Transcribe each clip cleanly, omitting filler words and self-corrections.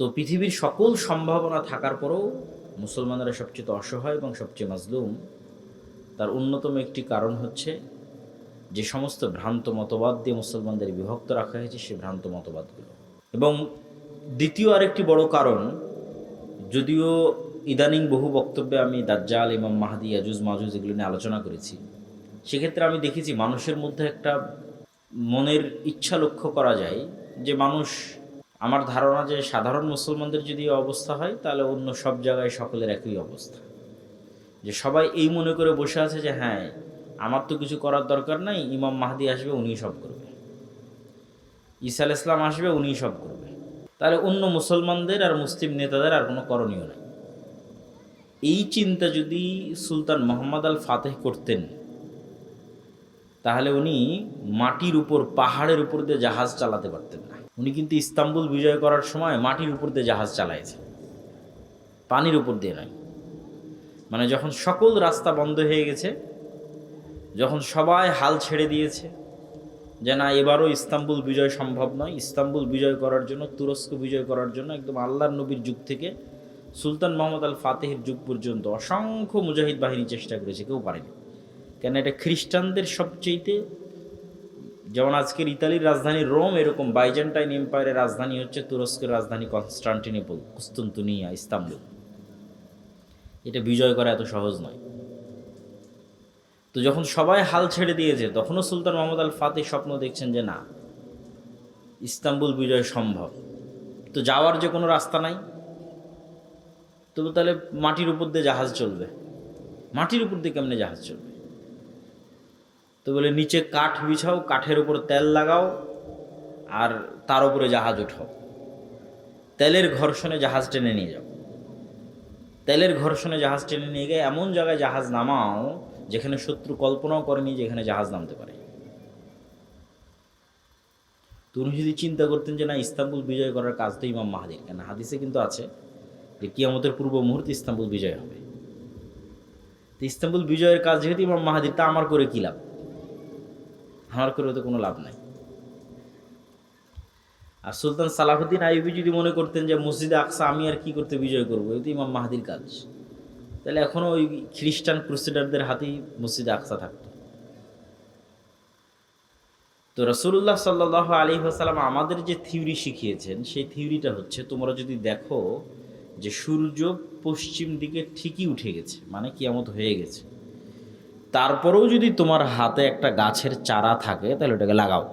তো পৃথিবীর সকল সম্ভাবনা থাকার পরেও মুসলমানরা সবচেয়ে অসহায় এবং সবচেয়ে মাজলুম। তার অন্যতম একটি কারণ হচ্ছে যে সমস্ত ভ্রান্ত মতবাদ দিয়ে মুসলমানদের বিভক্ত রাখা হয়েছে সে ভ্রান্ত মতবাদগুলো। এবং দ্বিতীয় আরেকটি বড় কারণ, যদিও ইদানিং বহু বক্তব্যে আমি দাজ্জাল, ইমাম মাহদি, ইয়াজুজ মাজুজ এগুলো নিয়ে আলোচনা করেছি, সেক্ষেত্রে আমি দেখেছি মানুষের মধ্যে একটা মনের ইচ্ছা লক্ষ্য করা যায় যে মানুষ, আমার ধারণা যে সাধারণ মুসলমানদের যদি অবস্থা হয় তাহলে অন্য সব জায়গায় সকলের একই অবস্থা, যে সবাই এই মনে করে বসে আছে যে হ্যাঁ আমার তো কিছু করার দরকার নাই, ইমাম মাহদি আসবে উনিই সব করবে, ঈসা আলাইহিস সালাম আসবে উনিই সব করবে, তাহলে অন্য মুসলমানদের আর মুসলিম নেতাদের আর কোনো করণীয় নাই। এই চিন্তা যদি সুলতান মোহাম্মদ আল ফাতেহ করতেন তাহলে উনি মাটির উপর, পাহাড়ের উপর দিয়ে জাহাজ চালাতে পারতেন না। উনি কিন্তু ইস্তাম্বুল বিজয় করার সময় মাটির উপর দিয়ে জাহাজ চালাইছে, পানির উপর দিয়ে নয়। মানে যখন সকল রাস্তা বন্ধ হয়ে গেছে, যখন সবাই হাল ছেড়ে দিয়েছে যে না এবারও ইস্তাম্বুল বিজয় সম্ভব নয়, ইস্তাম্বুল বিজয় করার জন্য, তুরস্ক বিজয় করার জন্য একদম আল্লাহর নবীর যুগ থেকে সুলতান মোহাম্মদ আল ফাতেহের যুগ পর্যন্ত অসংখ্য মুজাহিদ বাহিনী চেষ্টা করেছে, কেউ পারেনি। কেন এটা খ্রিস্টানদের সবচেয়েতে, যেমন আজকের ইতালির রাজধানী রোম, এরকম বাইজেন্টাইন এম্পায়ারের রাজধানী হচ্ছে তুরস্কের রাজধানী কনস্টান্টিনোপল, কুস্তুনতুনিয়া, ইস্তাম্বুল। এটা বিজয় করা এত সহজ নয়। তো যখন সবাই হাল ছেড়ে দিয়েছে তখনও সুলতান মোহাম্মদ আল ফাতেহ স্বপ্ন দেখছেন যে না ইস্তাম্বুল বিজয় সম্ভব, তো যাওয়ার যে কোনো রাস্তা নাই, তবু তাহলে মাটির উপর দিয়ে জাহাজ চলবে। মাটির উপর দিয়ে কেমনে জাহাজ চলবে? তো বলে নিচে কাঠ বিছাও, কাঠের উপর তেল লাগাও, আর তার উপরে জাহাজ উঠাও, তেলের ঘর্ষণে জাহাজ টেনে নিয়ে যাও। তেলের ঘর্ষণে জাহাজ টেনে নিয়ে গিয়ে এমন জায়গায় জাহাজ নামাও যেখানে শত্রু কল্পনাও করেনি যেখানে জাহাজ নামতে পারে। তো উনি যদি চিন্তা করতেন যে না ইস্তাম্বুল বিজয় করার কাজ তো ইমাম মাহদির, কেন হাদিসে কিন্তু আছে যে কিয়ামতের পূর্ব মুহূর্তে ইস্তাম্বুল বিজয় হবে। তো ইস্তাম্বুল বিজয়ের কাজ যেহেতু ইমাম মাহদির, তা আমার করে কী লাভ? আমার করে তো কোনো লাভ নাই। আর সুলতান সালাহুদ্দিন আইয়ুবী যদি মনে করতেন যে মসজিদে আকসা আমি আর কি করতে বিজয় করবো, এই তো ইমাম মাহদির কাজ, তাহলে এখনও ওই খ্রিস্টান ক্রুসেডারদের হাতেই মসজিদে আকসা থাকতো। তো রাসূলুল্লাহ সাল্লাল্লাহু আলাইহি ওয়াসাল্লাম আমাদের যে থিওরি শিখিয়েছেন সেই থিওরিটা হচ্ছে, তোমরা যদি দেখো যে সূর্য পশ্চিম দিকে ঠিকই উঠে গেছে, মানে কিয়ামত হয়ে গেছে, তারপরেও যদি তোমার হাতে একটা গাছের চারা থাকে তাহলে ওটাকে লাগাও।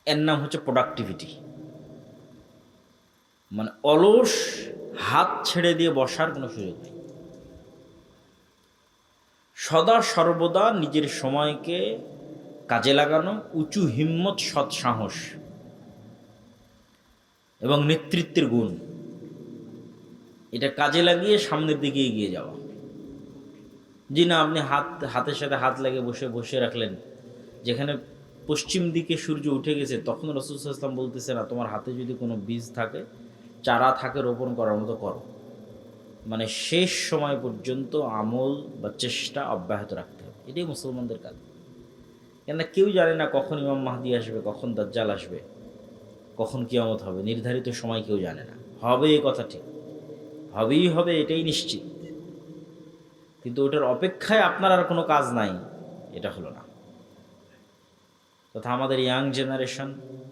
এর নাম হচ্ছে প্রোডাক্টিভিটি। মানে অলস হাত ছেড়ে দিয়ে বসার কোনো সুযোগ নেই। সদা সর্বদা নিজের সময়কে কাজে লাগানো, উঁচু হিম্মত, সৎ সাহস এবং নেতৃত্বের গুণ, এটা কাজে লাগিয়ে সামনের দিকে এগিয়ে যাওয়া। জি না, আপনি হাতের সাথে হাত লাগিয়ে বসে রাখলেন, যেখানে পশ্চিম দিকে সূর্য উঠে গেছে তখন রাসূল সাল্লাল্লাহু আলাইহি ওয়াসাল্লাম বলতেছে না তোমার হাতে যদি কোনো বীজ থাকে, চারা থাকে, রোপণ করার মতো করো। মানে শেষ সময় পর্যন্ত আমল বা চেষ্টা অব্যাহত রাখতে হবে, এটাই মুসলমানদের কাজ। কেননা কেউ জানে না কখন ইমাম মাহদি আসবে, কখন দাজ্জাল আসবে, কখন কিয়ামত হবে, নির্ধারিত সময় কেউ জানে না। হবে এ কথা ঠিক, হবেই হবে এটাই নিশ্চিত, কিন্তু ওটার অপেক্ষায় আপনার আর কোনো কাজ নাই, এটা হলো না। তথা আমাদের ইয়াং জেনারেশন,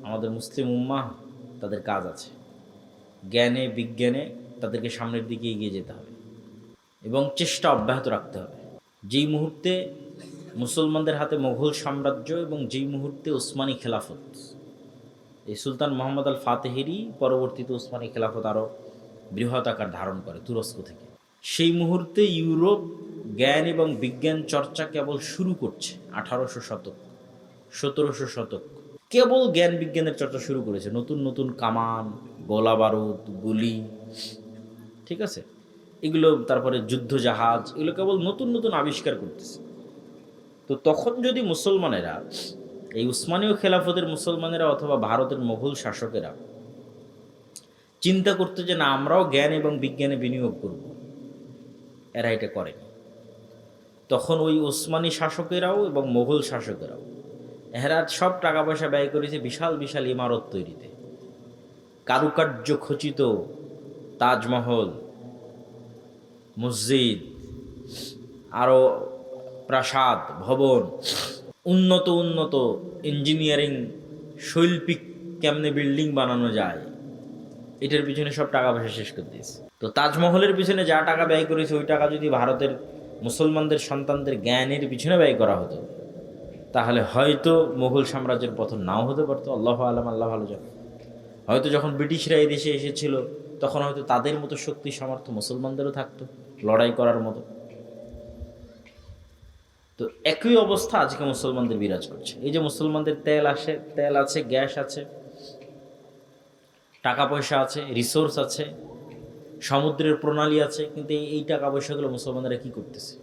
আমাদের মুসলিম উম্মাহ, তাদের কাজ আছে, জ্ঞানে বিজ্ঞানে তাদেরকে সামনের দিকে এগিয়ে যেতে হবে এবং চেষ্টা অব্যাহত রাখতে হবে। যেই মুহূর্তে মুসলমানদের হাতে মোগল সাম্রাজ্য এবং যেই মুহূর্তে ওসমানী খেলাফত, এই সুলতান মোহাম্মদ আল ফাতেহেরই পরবর্তীতে ওসমানী খেলাফত আরও বৃহৎ আকার ধারণ করে তুরস্ক থেকে, সেই মুহূর্তে ইউরোপ জ্ঞান এবং বিজ্ঞান চর্চা কেবল শুরু করছে। 1800 শতক, 1700 শতক কেবল জ্ঞান বিজ্ঞানের চর্চা শুরু করেছে। নতুন নতুন কামান, গোলা বারুদ, গুলি, ঠিক আছে, এগুলো, তারপরে যুদ্ধ জাহাজ, এগুলো কেবল নতুন নতুন আবিষ্কার করতেছে। তো তখন যদি মুসলমানেরা, এই উসমানীয় খেলাফতের মুসলমানেরা অথবা ভারতের মোগল শাসকেরা চিন্তা করতে যে না আমরাও জ্ঞান এবং বিজ্ঞানে বিনিয়োগ করব, এরা এটা করেনি। তখন ওই ওসমানী শাসকেরাও এবং মোগল শাসকেরাও এরা সব টাকা পয়সা ব্যয় করেছে বিশাল বিশাল ইমারত তৈরিতে, কারুকার্য খচিত তাজমহল, মসজিদ, আরও প্রাসাদ, ভবন, উন্নত উন্নত ইঞ্জিনিয়ারিং, শৈল্পিক কেমনে বিল্ডিং বানানো যায়, এটার পিছনে সব টাকা পয়সা শেষ করে দিয়েছে। তো তাজমহলের পিছনে যা টাকা ব্যয় করেছে ওই টাকা যদি ভারতের মুসলমানদের সন্তানদের জ্ঞানের পিছনে ব্যয় করা হতো, তাহলে হয়তো মুঘল সাম্রাজ্যের পতন নাও হতে পারতো। আল্লাহ আলাম, আল্লাহ ভালো জানে। হয়তো যখন ব্রিটিশরা এই দেশে এসেছিল তখন হয়তো তাদের মতো শক্তি সামর্থ্য মুসলমানদেরও থাকতো লড়াই করার মতো। তো একই অবস্থা আজকে মুসলমানদের বিরাজ করছে। এই যে মুসলমানদের তেল আছে, গ্যাস আছে, টাকা পয়সা আছে, রিসোর্স আছে, সমুদ্রের প্রণালী আছে, কিন্তু এই টাকা পয়সাগুলো মুসলমানরা কি করতেছে?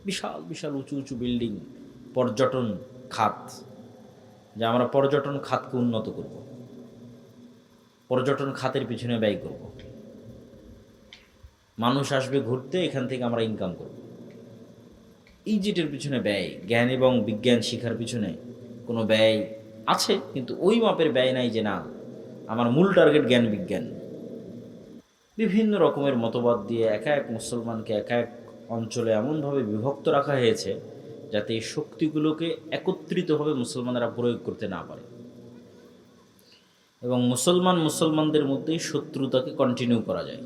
বিশাল বিশাল উঁচু উঁচু বিল্ডিং, পর্যটন খাত, যে আমরা পর্যটন খাতকে উন্নত করব, পর্যটন খাতের পিছনে ব্যয় করব, মানুষ আসবে ঘুরতে, এখান থেকে আমরা ইনকাম করব। এই যেটার পিছনে ব্যয়, জ্ঞান এবং বিজ্ঞান শিখার পিছনে কোনো ব্যয় আছে, কিন্তু ওই মাপের ব্যয় নাই যে না আমার মূল টার্গেট জ্ঞান বিজ্ঞান। বিভিন্ন রকমের মতবাদ দিয়ে একা এক মুসলমানকে একা এক অঞ্চলে এমনভাবে বিভক্ত রাখা হয়েছে যাতে এই শক্তিগুলোকে একত্রিতভাবে মুসলমানেরা প্রয়োগ করতে না পারে, এবং মুসলমানদের মধ্যেই শত্রুতাকে কন্টিনিউ করা যায়,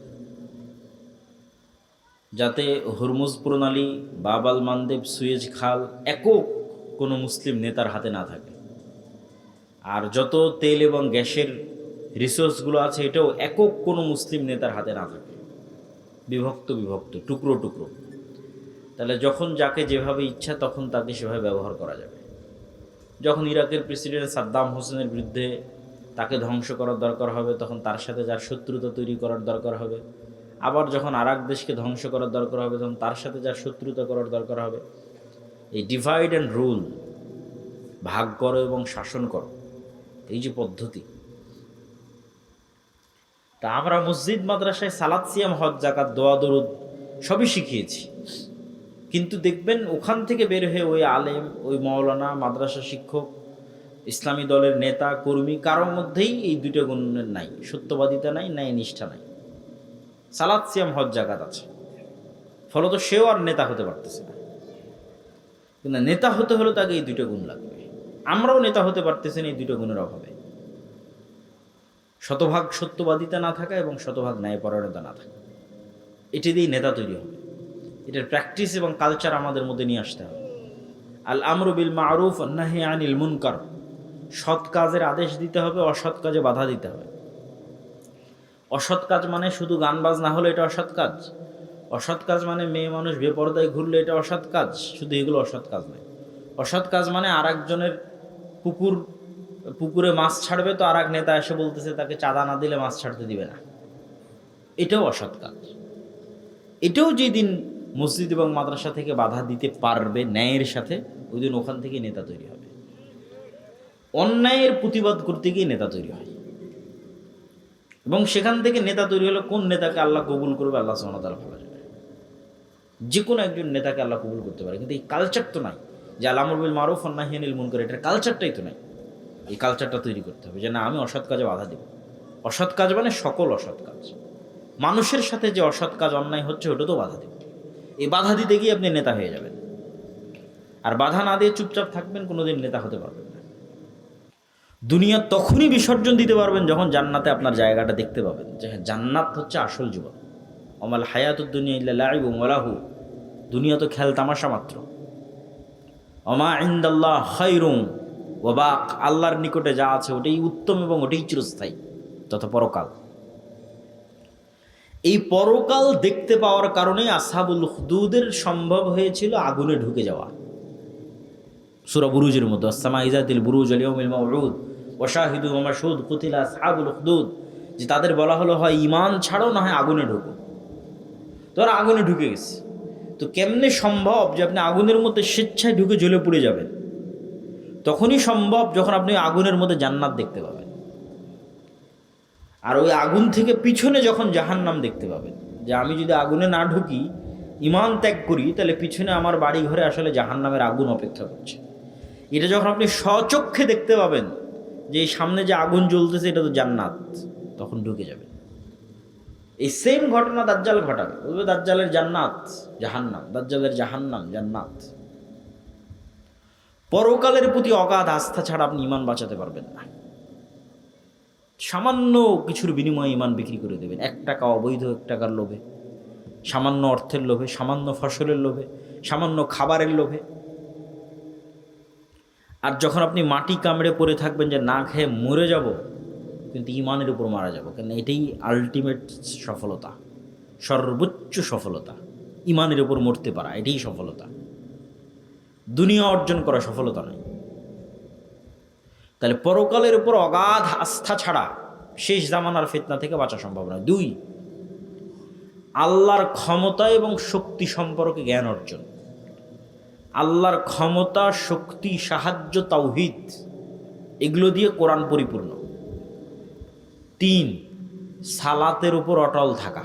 যাতে হরমুজ প্রণালী, বাব আল মানদেব, সুয়েজ খাল একক কোনো মুসলিম নেতার হাতে না থাকে, আর যত তেল এবং গ্যাসের রিসোর্সগুলো আছে এটাও একক কোনো মুসলিম নেতার হাতে না থাকে, বিভক্ত টুকরো টুকরো। তাহলে যখন যাকে যেভাবে ইচ্ছা তখন তাকে সেভাবে ব্যবহার করা যাবে। যখন ইরাকের প্রেসিডেন্ট সাদ্দাম হোসেনের বিরুদ্ধে তাকে ধ্বংস করার দরকার হবে তখন তার সাথে যার শত্রুতা তৈরি করার দরকার হবে। আবার যখন আরেক দেশকে ধ্বংস করার দরকার হবে তখন তার সাথে যার শত্রুতা করার দরকার হবে। এই ডিভাইড অ্যান্ড রুল, ভাগ করো এবং শাসন করো, এই যে পদ্ধতি, তা আমরা মসজিদ মাদ্রাসায় সালাত, সিয়াম, হজ, যাকাত, দোয়া দরুদ সবই শিখিয়েছি, কিন্তু দেখবেন ওখান থেকে বের হয়ে ওই আলেম, ওই মাওলানা, মাদ্রাসা শিক্ষক, ইসলামী দলের নেতা কর্মী কারোর মধ্যেই এই দুইটা গুণের নাই, সত্যবাদিতা নাই, ন্যায় নিষ্ঠা নাই। সালাত, সিয়াম, হজ, যাকাত আছে, ফলত সেও আর নেতা হতে পারতেছে না। কিন্তু নেতা হতে হলে তাকে এই দুইটা গুণ লাগবে। আমরাও নেতা হতে পারতেছি না এই দুইটা গুণের অভাবে। শতভাগ সত্যবাদিতা না থাকা এবং শতভাগ ন্যায়পরায়ণতা না থাকা, এটি দিয়েই নেতা তৈরি হবে। এটার প্র্যাকটিস এবং কালচার আমাদের মধ্যে নিয়ে আসতে হবে। আল আমরু বিল মারুফ ওয়ান নাহি আনিল মুনকার, সৎ কাজের আদেশ দিতে হবে, অসৎ কাজে বাধা দিতে হবে। অসৎ কাজ মানে শুধু গান বাজনা হলে এটা অসৎ কাজ, অসৎ কাজ মানে মেয়ে মানুষ বেপরদায় ঘুরলে এটা অসৎ কাজ, শুধু এগুলো অসৎ কাজ নয়। অসৎ কাজ মানে আর একজনের পুকুরে মাছ ছাড়বে, তো আর এক নেতা এসে বলতেছে তাকে চাঁদা না দিলে মাছ ছাড়তে দিবে না, এটাও অসৎ কাজ। এটাও যেদিন মসজিদ এবং মাদ্রাসা থেকে বাধা দিতে পারবে ন্যায়ের সাথে, ওই দিন ওখান থেকে নেতা তৈরি হবে। অন্যায়ের প্রতিবাদ করতে গিয়ে নেতা তৈরি হয়, এবং সেখান থেকে নেতা তৈরি হলে কোন নেতাকে আল্লাহ কবুল করবে আল্লাহ সুবহানাহু ওয়া তাআলা ভালো জানে। যে কোনো একজন নেতাকে আল্লাহ কবুল করতে পারে, কিন্তু এই কালচার তো নাই যে আল আমরু বিল মারুফ ওয়ান নাহি আনিল মুনকার, এটার কালচারটাই তো নাই। এই কালচারটা তৈরি করতে হবে যে না আমি অসৎ কাজে বাধা দেব। অসৎ কাজ মানে সকল অসৎ কাজ, মানুষের সাথে যে অসৎ কাজ অন্যায় হচ্ছে ওটা তো বাধা দেব। এই বাধা দিতে গিয়ে আপনি নেতা হয়ে যাবেন, আর বাধা না দিয়ে চুপচাপ থাকবেন, কোনোদিন নেতা হতে পারবেন না। দুনিয়া তখনই বিসর্জন দিতে পারবেন যখন জান্নাতে আপনার জায়গাটা দেখতে পাবেন, যে হ্যাঁ জান্নাত হচ্ছে আসল জীবন। আমাল হায়াতুদ দুনিয়া ইল্লা লাইবুন ওয়া লাহু, দুনিয়া তো খেল তামাশা মাত্র। ওমা ইনদাল্লাহ খায়রুন ওয়া বাক, আল্লাহর নিকটে যা আছে ওটাই উত্তম এবং ওটাই চিরস্থায়ী, তথা পরকাল। এই পরকাল দেখতে পাওয়ার কারণে আসহাবুল উখদুদের সম্ভব হয়েছিল আগুনে ঢুকে যাওয়া। সূরা বুরুজের মধ্যে আসসামা ইযাতিল বুরুজ ওয়াল ইয়াউমিল মাউউদ ওয়া শাহিদু ওয়া মাশহুদ কুতিলা আসহাবুল উখদুদ, যে তাদের বলা হলো হয় ঈমান ছাড়ো না হয় আগুনে ঢোকো। তোরা আগুনে ঢুকে গেছে, তো কেমনে সম্ভব যে আপনি আগুনের মধ্যে স্বেচ্ছায় ঢুকে জ্বলে পুড়ে যাবেন? তখনই সম্ভব যখন আপনি আগুনের মধ্যে জান্নাত দেখতে পাবেন, আর ওই আগুন থেকে পিছনে যখন জাহান্নাম দেখতে পাবেন। যে আমি যদি আগুনে না ঢুকি, ঈমান ত্যাগ করি, তাহলে পিছনে আমার বাড়ি ঘরে আসলে জাহান্নামের আগুন অপেক্ষা করছে। এটা যখন আপনি স্বচক্ষে দেখতে পাবেন যে এই সামনে যে আগুন জ্বলতেছে এটা তো জান্নাত, তখন ঢুকে যাবে। এই সেম ঘটনা দাজ্জাল ঘটাবে, বলবে দাজ্জালের জান্নাত জাহান্নাম, দাজ্জালের জাহান্নাম জান্নাত। পরকালের প্রতি অগাধ আস্থা ছাড়া আপনি ইমান বাঁচাতে পারবেন না। সামান্য কিছুর বিনিময়ে ইমান বিক্রি করে দেবেন, 1 টাকা অবৈধ 1 টাকার লোভে, সামান্য অর্থের লোভে, সামান্য ফসলের লোভে, সামান্য খাবারের লোভে। আর যখন আপনি মাটি কামড়ে পড়ে থাকবেন যে না খেয়ে মরে যাব, কিন্তু ইমানের উপর মারা যাব, কেন এটাই আলটিমেট সফলতা, সর্বোচ্চ সফলতা। ইমানের উপর মরতে পারা এটাই সফলতা, দুনিয়া অর্জন করা সফলতা নয়। তাহলে পরকালের উপর অগাধ আস্থা ছাড়া শেষ জামানার ফিতনা থেকে বাঁচা সম্ভব নয়। 2, আল্লাহর ক্ষমতা এবং শক্তি সম্পর্কে জ্ঞান অর্জন। আল্লাহর ক্ষমতা, শক্তি, সাহায্য, তাওহীদ, এগুলো দিয়ে কোরআন পরিপূর্ণ। 3, সালাতের উপর অটল থাকা।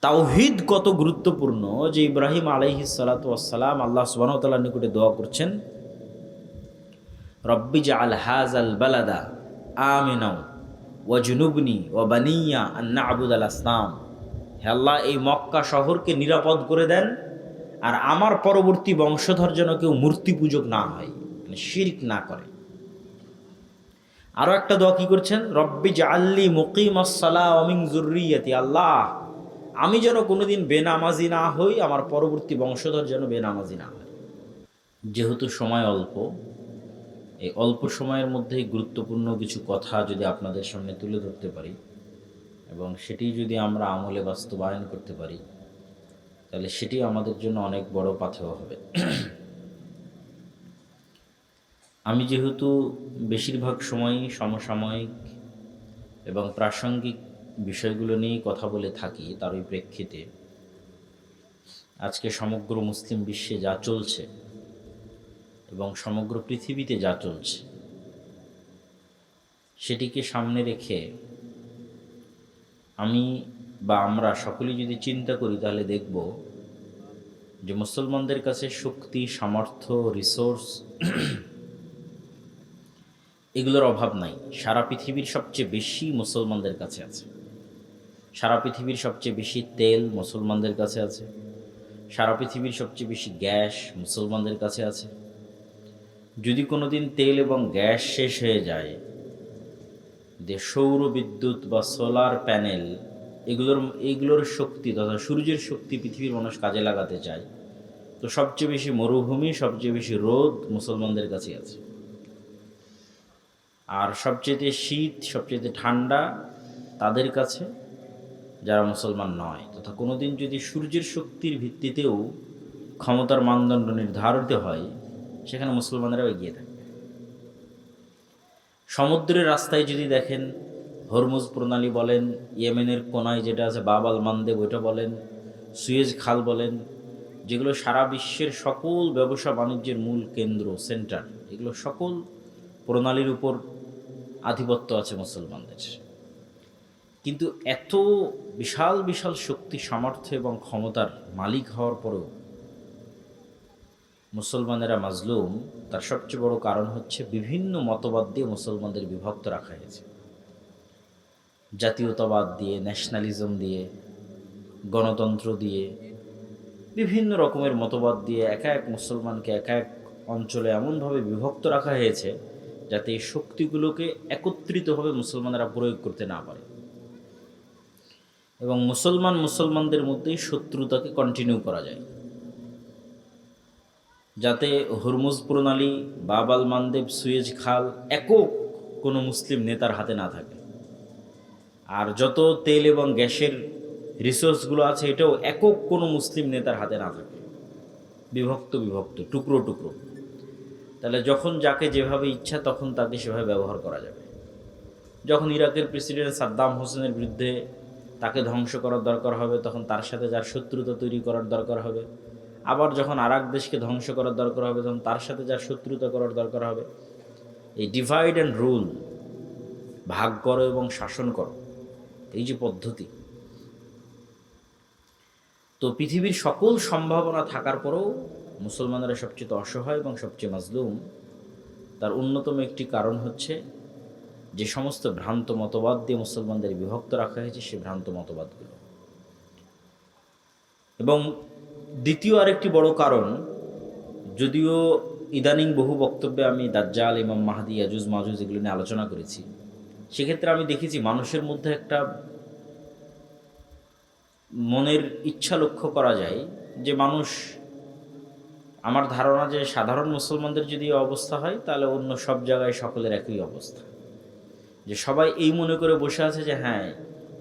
তাওহীদ কত গুরুত্বপূর্ণ যে ইব্রাহিম আলাইহিস সালাতু ওয়াস সালাম আল্লাহ সুবহানাহু ওয়া তাআলার নিকটে দোয়া করছেন, রব্বি জাআল হাযাল বালাদা আমিনা ওয়াজনুবনি ওয়া বানিয়া আন না'বুদাল আসনাম। হে আল্লাহ, এই মক্কা শহরকে নিরাপদ করে দেন, আর আমার পরবর্তী বংশধর যেন কেউ মূর্তি পূজক না হয়, মানে শিরক না করে। আরও একটা দোয়া কি করছেন, রব্বি জাআল্লি মুকিমাস সালাহ ওয়া মিন যুররিয়াতি। আল্লাহ, আমি যেন কোনোদিন বেনামাজি না হই, আমার পরবর্তী বংশধর যেন বেনামাজি না হয়। যেহেতু সময় অল্প, এই অল্প সময়ের মধ্যেই গুরুত্বপূর্ণ কিছু কথা যদি আপনাদের সামনে তুলে ধরতে পারি এবং সেটি যদি আমরা আমলে বাস্তবায়ন করতে পারি, তাহলে সেটি আমাদের জন্য অনেক বড় পাথেয় হবে। আমি যেহেতু বেশিরভাগ সময়ই সমসাময়িক এবং প্রাসঙ্গিক বিষয়গুলো নিয়েই কথা বলে থাকি, তারই প্রেক্ষিতে আজকে সমগ্র মুসলিম বিশ্বে যা চলছে এবং সমগ্র পৃথিবীতে যা চলছে সেটিকে সামনে রেখে আমি বা আমরা সকলেই যদি চিন্তা করি, তাহলে দেখব যে মুসলমানদের কাছে শক্তি, সামর্থ্য, রিসোর্স এগুলোর অভাব নাই। সারা পৃথিবীর সবচেয়ে বেশি মুসলমানদের কাছে আছে। সারা পৃথিবীর সবচেয়ে বেশি তেল মুসলমানদের কাছে আছে। সারা পৃথিবীর সবচেয়ে বেশি গ্যাস মুসলমানদের কাছে আছে। যদি কোনো দিন তেল এবং গ্যাস শেষ হয়ে যায়, যে সৌর বিদ্যুৎ বা সোলার প্যানেল এগুলোর শক্তি তথা সূর্যের শক্তি পৃথিবীর মানুষ কাজে লাগাতে চায়, তো সবচেয়ে বেশি মরুভূমি, সবচেয়ে বেশি রোদ মুসলমানদের কাছে আছে। আর সবচেয়ে শীত, সবচেয়ে ঠান্ডা তাদের কাছে যারা মুসলমান নয়। তথা কোনো দিন যদি সূর্যের শক্তির ভিত্তিতেও ক্ষমতার মানদণ্ড নির্ধারিত হয়, সেখানে মুসলমানেরাও এগিয়ে থাকে। সমুদ্রের রাস্তায় যদি দেখেন, হরমুজ প্রণালী বলেন, ইয়েমেনের কোনায় যেটা আছে বাব আল মানদেব ওইটা বলেন, সুয়েজ খাল বলেন, যেগুলো সারা বিশ্বের সকল ব্যবসা বাণিজ্যের মূল কেন্দ্র, সেন্টার, এগুলো সকল প্রণালীর উপর আধিপত্য আছে মুসলমানদের। কিন্তু এত বিশাল বিশাল শক্তি, সামর্থ্য এবং ক্ষমতার মালিক হওয়ার পরেও মুসলমানেরা মাজলুম। তার সবচেয়ে বড় কারণ হচ্ছে বিভিন্ন মতবাদ দিয়ে মুসলমানদের বিভক্ত রাখা হয়েছে। জাতীয়তাবাদ দিয়ে, ন্যাশনালিজম দিয়ে, গণতন্ত্র দিয়ে, বিভিন্ন রকমের মতবাদ দিয়ে এক এক মুসলমানকে এক এক অঞ্চলে এমনভাবে বিভক্ত রাখা হয়েছে যাতে এই শক্তিগুলোকে একত্রিতভাবে মুসলমানেরা প্রয়োগ করতে না পারে এবং মুসলমানদের মধ্যেই শত্রুতাকে কন্টিনিউ করা যায়, যাতে হরমুজ প্রণালী, বাব আল মানদেব, সুয়েজ খাল একক কোনো মুসলিম নেতার হাতে না থাকে। আর যত তেল এবং গ্যাসের রিসোর্সগুলো আছে, এটাও একক কোনো মুসলিম নেতার হাতে না থাকে, বিভক্ত টুকরো টুকরো। তাহলে যখন যাকে যেভাবে ইচ্ছা তখন তাকে সেভাবে ব্যবহার করা যাবে। যখন ইরাকের প্রেসিডেন্ট সাদ্দাম হোসেনের বিরুদ্ধে তাকে ধ্বংস করার দরকার হবে, তখন তার সাথে যার শত্রুতা তৈরি করার দরকার হবে। আবার যখন আরেক দেশকে ধ্বংস করার দরকার হবে, তখন তার সাথে যার শত্রুতা করার দরকার হবে। এই ডিভাইড অ্যান্ড রুল, ভাগ করো এবং শাসন করো, এই যে পদ্ধতি, তো পৃথিবীর সকল সম্ভাবনা থাকার পরেও মুসলমানরা সবচেয়ে অসহায় এবং সবচেয়ে মাজলুম। তার অন্যতম একটি কারণ হচ্ছে যে সমস্ত ভ্রান্ত মতবাদ দিয়ে মুসলমানদের বিভক্ত রাখা হয়েছে সে ভ্রান্ত মতবাদগুলো। এবং দ্বিতীয় আরেকটি বড় কারণ, যদিও ইদানিং বহু বক্তব্যে আমি দাজ্জাল, ইমাম মাহদি, ইয়াজুজ মাজুজ এগুলো নিয়ে আলোচনা করেছি, সেক্ষেত্রে আমি দেখেছি মানুষের মধ্যে একটা মনের ইচ্ছা লক্ষ্য করা যায় যে মানুষ, আমার ধারণা যে সাধারণ মুসলমানদের যদি অবস্থা হয় তাহলে অন্য সব জায়গায় সকলের একই অবস্থা, যে সবাই এই মনে করে বসে আছে যে হ্যাঁ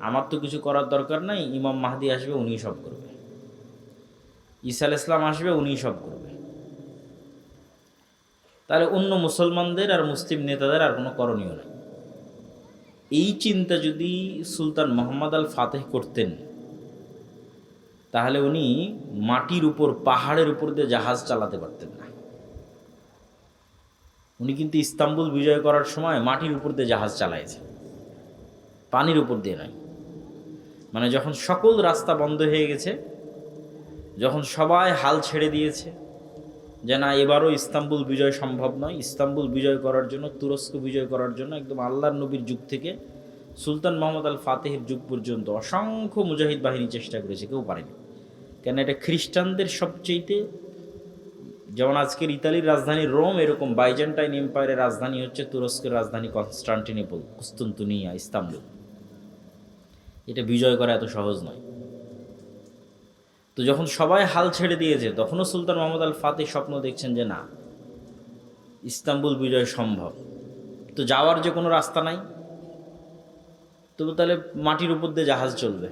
আমার তো কিছু করার দরকার নাই, ইমাম মাহদি আসবে উনিই সব করবে, ঈসা আলাইহিস সালাম আসবে উনিই সব করবে, তাহলে অন্য মুসলমানদের আর মুসলিম নেতাদের আর কোনো করণীয় নাই। এই চিন্তা যদি সুলতান মোহাম্মদ আল ফাতেহ করতেন তাহলে উনি মাটির উপর, পাহাড়ের উপর দিয়ে জাহাজ চালাতে পারতেন না। উনি কিন্তু ইস্তাম্বুল বিজয় করার সময় মাটির উপর দিয়ে জাহাজ চালাইছে, পানির উপর দিয়ে নয়। মানে যখন সকল রাস্তা বন্ধ হয়ে গেছে, যখন সবাই হাল ছেড়ে দিয়েছে যে না এবারও ইস্তাম্বুল বিজয় সম্ভব নয়, ইস্তাম্বুল বিজয় করার জন্য, তুরস্ক বিজয় করার জন্য একদম আল্লাহর নবীর যুগ থেকে সুলতান মোহাম্মদ আল ফাতেহের যুগ পর্যন্ত অসংখ্য মুজাহিদ বাহিনী চেষ্টা করেছে, কেউ পারেনি। কেন এটা খ্রিস্টানদের সবচেয়েতে, যেমন আজকের ইতালির রাজধানী রোম, এরকম বাইজেন্টাইন এম্পায়ারের রাজধানী হচ্ছে তুরস্কের রাজধানী কনস্টান্টিনোপল, কুস্তুনতুনিয়া, ইস্তাম্বুল। এটা বিজয় করা এত সহজ নয়। তো যখন সবাই হাল ছেড়ে দিয়েছে তখনও সুলতান মোহাম্মদ আল ফাতেহ স্বপ্ন দেখছেন যে না ইস্তাম্বুল বিজয় সম্ভব, তো যাওয়ার যে কোনো রাস্তা নাই, তবু তাহলে মাটির উপর দিয়ে জাহাজ চলবে।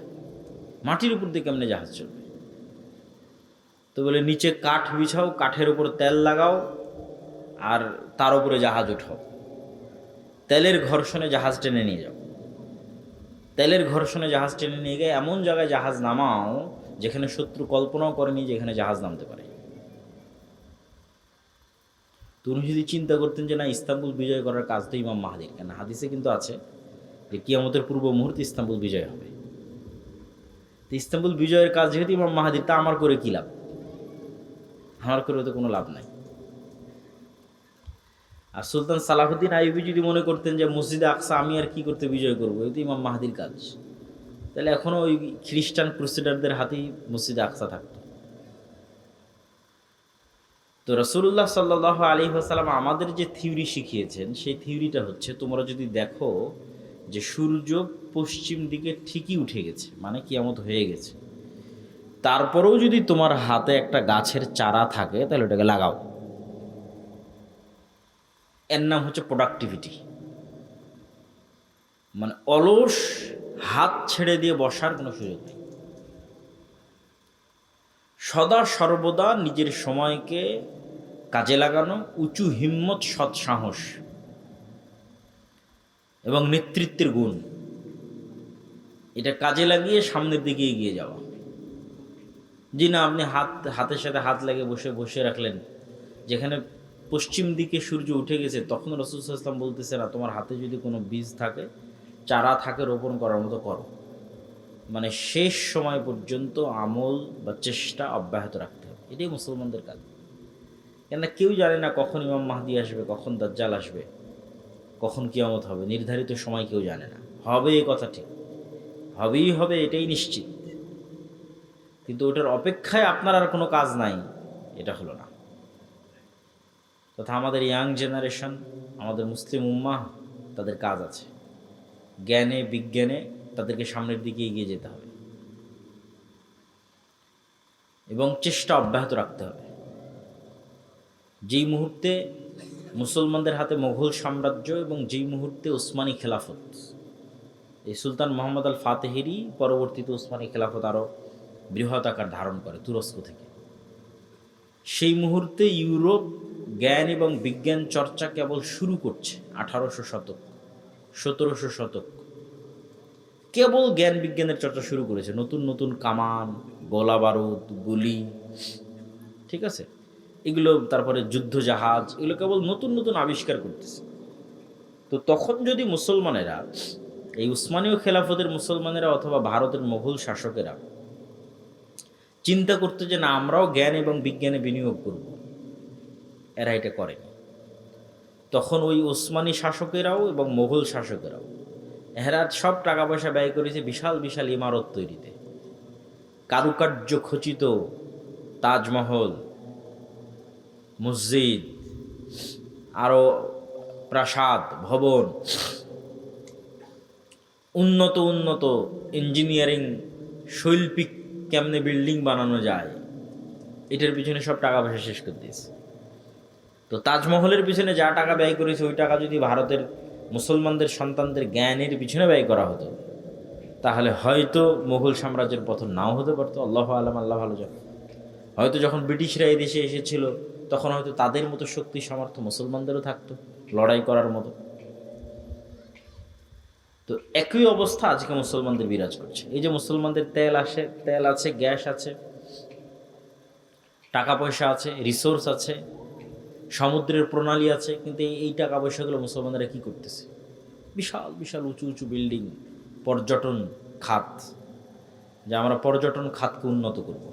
মাটির উপর দিয়ে কেমনে জাহাজ চলবে? তো বলে নিচে কাঠ বিছাও, কাঠের উপর তেল লাগাও, আর তার উপরে জাহাজ উঠাও, তেলের ঘর্ষণে জাহাজ টেনে নিয়ে যাও, তেলের ঘর্ষণে জাহাজ টেনে নিয়ে গিয়ে এমন জায়গায় জাহাজ নামাও যেখানে শত্রু কল্পনাও করেনি যে এখানে জাহাজ নামতে পারে। তো উনি যদি চিন্তা করতেন যে না ইস্তাম্বুল বিজয় করার কাজ তো ইমাম মাহদির, কেন হাদিসে কিন্তু আছে যে কিয়ামতের পূর্ব মুহূর্তে ইস্তাম্বুল বিজয় হবে। তো ইস্তাম্বুল বিজয়ের কাজ যেহেতু ইমাম মাহদির, তা আমার করে কী লাভ? আমার করে তো কোনো লাভ নাই। আর সুলতান সালাহুদ্দিন আইয়ুবী যদি মনে করতেন যে মসজিদে আকসা আমি আর কি করতে বিজয় করবো, এই তো ইমাম মাহদির কাজ, তাহলে এখনও ওই খ্রিস্টান ক্রুসেডারদের হাতেই মসজিদে আকসা থাকতো। তো রাসূলুল্লাহ সাল্লাল্লাহু আলাইহি ওয়াসাল্লাম আমাদের যে থিওরি শিখিয়েছেন সেই থিওরিটা হচ্ছে, তোমরা যদি দেখো যে সূর্য পশ্চিম দিকে ঠিকই উঠে গেছে, মানে কিয়ামত হয়ে গেছে, তারপরেও যদি তোমার হাতে একটা গাছের চারা থাকে তাহলে ওটাকে লাগাও। এর নাম হচ্ছে প্রোডাক্টিভিটি। মানে অলস হাত ছেড়ে দিয়ে বসার কোনো সুযোগ নেই। সদা সর্বদা নিজের সময়কে কাজে লাগানো, উঁচু হিম্মত, সৎ সাহস এবং নেতৃত্বের গুণ, এটা কাজে লাগিয়ে সামনের দিকে এগিয়ে যাওয়া। জি না, আপনি হাতের সাথে হাত লাগিয়ে বসে রাখলেন, যেখানে পশ্চিম দিকে সূর্য উঠে গেছে তখন রাসূল সাল্লাল্লাহু আলাইহি ওয়াসাল্লাম বলতেছে না তোমার হাতে যদি কোনো বীজ থাকে, চারা থাকে, রোপণ করার মতো করো। মানে শেষ সময় পর্যন্ত আমল বা চেষ্টা অব্যাহত রাখতে হবে, এটাই মুসলমানদের কাজ। কেননা কেউ জানে না কখন ইমাম মাহদি আসবে, কখন দাজ্জাল আসবে, কখন কিয়ামত হবে, নির্ধারিত সময় কেউ জানে না। হবে এ কথা ঠিক, হবেই হবে এটাই নিশ্চিত, কিন্তু ওটার অপেক্ষায় আপনার আর কোনো কাজ নাই, এটা হলো না। তথা আমাদের ইয়াং জেনারেশন, আমাদের মুসলিম উম্মাহ, তাদের কাজ আছে, জ্ঞানে বিজ্ঞানে তাদেরকে সামনের দিকে এগিয়ে যেতে হবে এবং চেষ্টা অব্যাহত রাখতে হবে। যেই মুহূর্তে মুসলমানদের হাতে মোগল সাম্রাজ্য এবং যেই মুহূর্তে উসমানী খেলাফত, এই সুলতান মোহাম্মদ আল ফাতেহেরই পরবর্তীতে উসমানী খেলাফত আরও বৃহৎ আকার ধারণ করে তুরস্ক থেকে, সেই মুহূর্তে ইউরোপ জ্ঞান এবং বিজ্ঞান চর্চা কেবল শুরু করছে। 1800 শতক, 1700 শতক কেবল জ্ঞান বিজ্ঞানের চর্চা শুরু করেছে। নতুন নতুন কামান, গোলা বারুদ, গুলি, ঠিক আছে, এগুলো, তারপরে যুদ্ধ জাহাজ, এগুলো কেবল নতুন নতুন আবিষ্কার করতেছে। তো তখন যদি মুসলমানেরা, এই উসমানীয় খেলাফতের মুসলমানেরা অথবা ভারতের মোগল শাসকেরা চিন্তা করতে যে না আমরাও জ্ঞান এবং বিজ্ঞানে বিনিয়োগ করব, এরা এটা করেনি। তখন ওই ওসমানী শাসকেরাও এবং মোগল শাসকেরাও এরা সব টাকা পয়সা ব্যয় করেছে বিশাল বিশাল ইমারত তৈরিতে, কারুকার্য খচিত তাজমহল, মসজিদ, আরও প্রাসাদ, ভবন, উন্নত উন্নত ইঞ্জিনিয়ারিং, শৈল্পিক কেমনে বিল্ডিং বানানো যায়, এটার পিছনে সব টাকা পয়সা শেষ করে দিয়েছে। তো তাজমহলের পিছনে যা টাকা ব্যয় করেছে ওই টাকা যদি ভারতের মুসলমানদের সন্তানদের জ্ঞানের পিছনে ব্যয় করা হতো তাহলে হয়তো মুঘল সাম্রাজ্যের পতন নাও হতে পারতো। আল্লাহ আলাম, আল্লাহ ভালো জানে। হয়তো যখন ব্রিটিশরা এই দেশে এসেছিল তখন হয়তো তাদের মতো শক্তি সামর্থ্য মুসলমানদেরও থাকতো লড়াই করার মতো। তো একই অবস্থা আজকে মুসলমানদের বিরাজ করছে। এই যে মুসলমানদের তেল আছে, গ্যাস আছে, টাকা পয়সা আছে, রিসোর্স আছে, সমুদ্রের প্রণালী আছে, কিন্তু এই টাকা পয়সাগুলো মুসলমানরা কি করতেছে? বিশাল বিশাল উঁচু উঁচু বিল্ডিং, পর্যটন খাত, যে আমরা পর্যটন খাতকে উন্নত করব,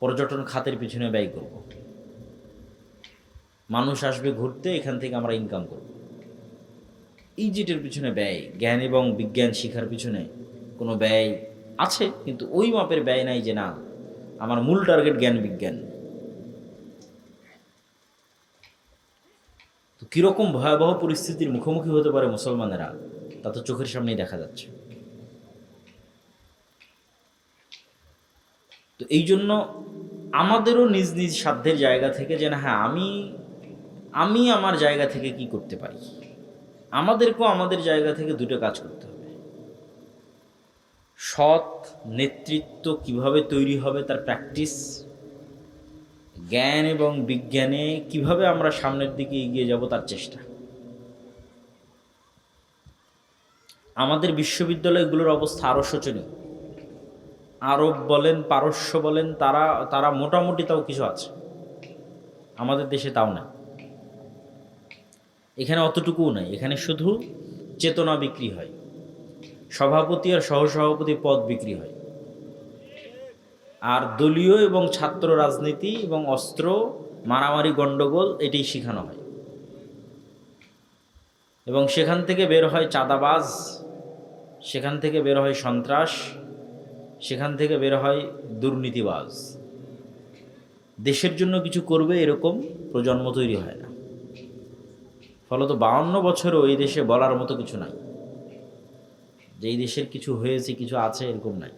পর্যটন খাতের পিছনে ব্যয় করব, মানুষ আসবে ঘুরতে, এখান থেকে আমরা ইনকাম করব। এই যেটার পিছনে ব্যয়, জ্ঞান এবং বিজ্ঞান শিখার পিছনে কোনো ব্যয় আছে, কিন্তু ওই মাপের ব্যয় নাই যে না আমার মূল টার্গেট জ্ঞান বিজ্ঞান। তো কীরকম ভয়াবহ পরিস্থিতির মুখোমুখি হতে পারে মুসলমানেরা তা তো চোখের সামনেই দেখা যাচ্ছে। তো এই জন্য আমাদেরও নিজ নিজ সাধ্যের জায়গা থেকে যে না হ্যাঁ আমি আমার জায়গা থেকে কি করতে পারি, আমাদেরকেও আমাদের জায়গা থেকে দুটো কাজ করতে হবে। সৎ নেতৃত্ব কিভাবে তৈরি হবে তার প্র্যাকটিস, জ্ঞান এবং বিজ্ঞানে কিভাবে আমরা সামনের দিকে এগিয়ে যাব তার চেষ্টা। আমাদের বিশ্ববিদ্যালয়গুলোর অবস্থা আরও শোচনীয়। আরব বলেন, পারস্য বলেন, তারা মোটামুটি তাও কিছু আছে, আমাদের দেশে তাও না। এখানে অতটুকুও নাই, এখানে শুধু চেতনা বিক্রি হয়, সভাপতি আর সহসভাপতি পদ বিক্রি হয়, আর দলীয় এবং ছাত্র রাজনীতি এবং অস্ত্র মারামারি গণ্ডগোল এটাই শেখানো হয়। এবং সেখান থেকে বের হয় চাঁদাবাজ, সেখান থেকে বের হয় সন্ত্রাস, সেখান থেকে বের হয় দুর্নীতিবাজ। দেশের জন্য কিছু করবে এরকম প্রজন্ম তৈরি হয় না। ফলত 52 বছরও এই দেশে বলার মতো কিছু নাই, যে এই দেশের কিছু হয়েছে, কিছু আছে, এরকম নাই।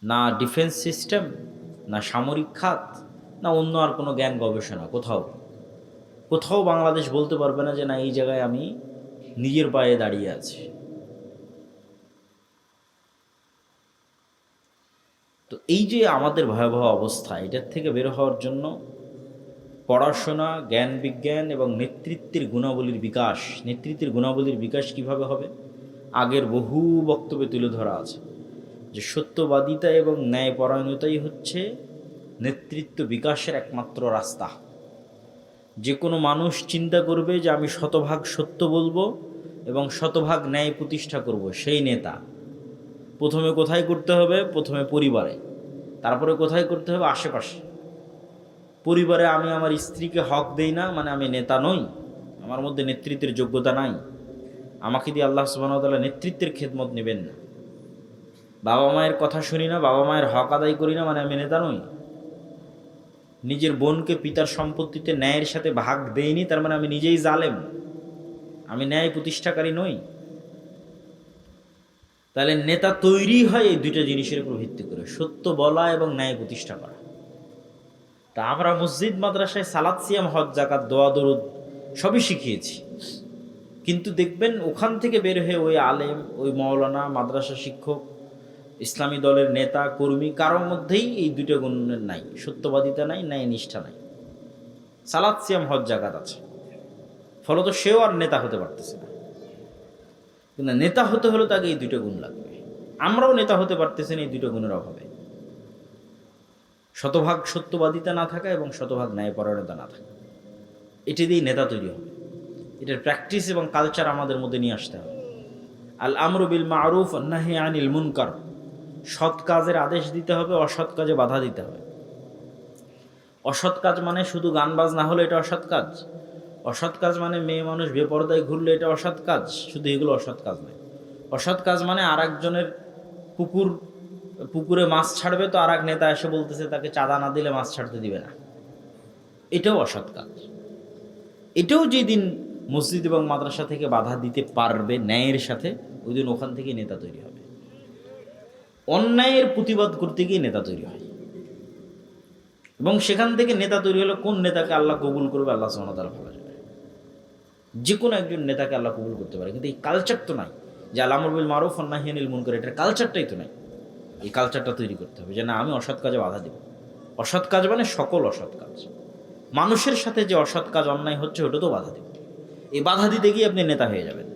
না ডিফেন্স সিস্টেম, না সামরিক খাত, না অন্য আর কোনো জ্ঞান গবেষণা। কোথাও বাংলাদেশ বলতে পারবে না যে না এই জায়গায় আমি নিজের পায়ে দাঁড়িয়ে আছি। তো এই যে আমাদের ভয়াবহ অবস্থা, এটার থেকে বের হওয়ার জন্য পড়াশোনা, জ্ঞান বিজ্ঞান এবং নেতৃত্বের গুণাবলীর বিকাশ। নেতৃত্বের গুণাবলীর বিকাশ কিভাবে হবে? আগের বহু বক্তব্যে তুলে ধরা আছে যে সত্যবাদিতা এবং ন্যায়পরায়ণতাই হচ্ছে নেতৃত্ব বিকাশের একমাত্র রাস্তা। যে কোনো মানুষ চিন্তা করবে যে আমি শতভাগ সত্য বলবো এবং শতভাগ ন্যায় প্রতিষ্ঠা করব, সেই নেতা। প্রথমে কোথায় করতে হবে? প্রথমে পরিবারে, তারপরে কোথায় করতে হবে? আশেপাশে। পরিবারে আমি আমার স্ত্রীকে হক দেই না, মানে আমি নেতা নই, আমার মধ্যে নেতৃত্বের যোগ্যতা নাই, আমাকে দিয়ে আল্লাহ সুবহানাহু ওয়া তাআলা নেতৃত্বের খেদমত নেবেন না। বাবা মায়ের কথা শুনি না, বাবা মায়ের হক আদায় করি না, মানে আমি নেতা নই। নিজের বোনকে পিতার সম্পত্তিতে ন্যায়ের সাথে ভাগ দেইনি, তার মানে আমি নিজেই জালেম, আমি ন্যায় প্রতিষ্ঠাকারী নই। তাহলে নেতা তৈরি হয় এই দুইটা জিনিসের উপর ভিত্তি করে, সত্য বলা এবং ন্যায় প্রতিষ্ঠা করা। তা আমরা মসজিদ মাদ্রাসায় সালাত, সিয়াম, হজ, যাকাত, দোয়া দরুদ সবই শিখিয়েছি, কিন্তু দেখবেন ওখান থেকে বের হয়ে ওই আলেম, ওই মাওলানা, মাদ্রাসা শিক্ষক, ইসলামী দলের নেতা কর্মী কারোর মধ্যেই এই দুইটা গুণ নাই, সত্যবাদিতা নাই, ন্যায় নিষ্ঠা নাই। সালাত, সিয়াম, হজ, যাকাত আছে, ফলত সেও আর নেতা হতে পারতেছে না। কিন্তু নেতা হতে হলে তাকে এই দুইটা গুণ লাগবে। আমরাও নেতা হতে পারতেছি না এই দুইটা গুণের অভাবে। শতভাগ সত্যবাদিতা না থাকা এবং শতভাগ ন্যায়পরায়ণতা না থাকা, এটি দিয়েই নেতা তৈরি হবে। এটার প্র্যাকটিস এবং কালচার আমাদের মধ্যে নিয়ে আসতে হবে। আল আমরু বিল মারুফ ওয়ান নাহি আনিল মুনকার, সৎ কাজের আদেশ দিতে হবে, অসৎ কাজে বাধা দিতে হবে। অসৎ কাজ মানে শুধু গান বাজনা হলে এটা অসৎ কাজ, অসৎ কাজ মানে মেয়ে মানুষ বেপরদায় ঘুরলে এটা অসৎ কাজ, শুধু এগুলো অসৎ কাজ নয়। অসৎ কাজ মানে আর একজনের পুকুরে মাছ ছাড়বে, তো আর এক নেতা এসে বলতেছে তাকে চাঁদা না দিলে মাছ ছাড়তে দিবে না, এটাও অসৎ কাজ। এটাও যেদিন মসজিদ এবং মাদ্রাসা থেকে বাধা দিতে পারবে ন্যায়ের সাথে, ওই দিন ওখান থেকে নেতা তৈরি হবে। অন্যায়ের প্রতিবাদ করতে গিয়ে নেতা তৈরি হয়, এবং সেখান থেকে নেতা তৈরি হলে কোন নেতাকে আল্লাহ কবুল করবে আল্লাহ সুবহানাহু ওয়া তাআলা ভালো জানে। যে কোনো একজন নেতাকে আল্লাহ কবুল করতে পারে, কিন্তু এই কালচার তো নাই যে আল আমরু বিল মারুফ ওয়ান নাহয়ি আনিল মুনকার, এটার কালচারটাই তো নাই। এই কালচারটা তৈরি করতে হবে যে না, আমি অসৎ কাজে বাধা দেব। অসৎ কাজ মানে সকল অসৎ কাজ, মানুষের সাথে যে অসৎ কাজ অন্যায় হচ্ছে ওটা তো বাধা দেব। এই বাধা দিতে গিয়ে আপনি নেতা হয়ে যাবেন,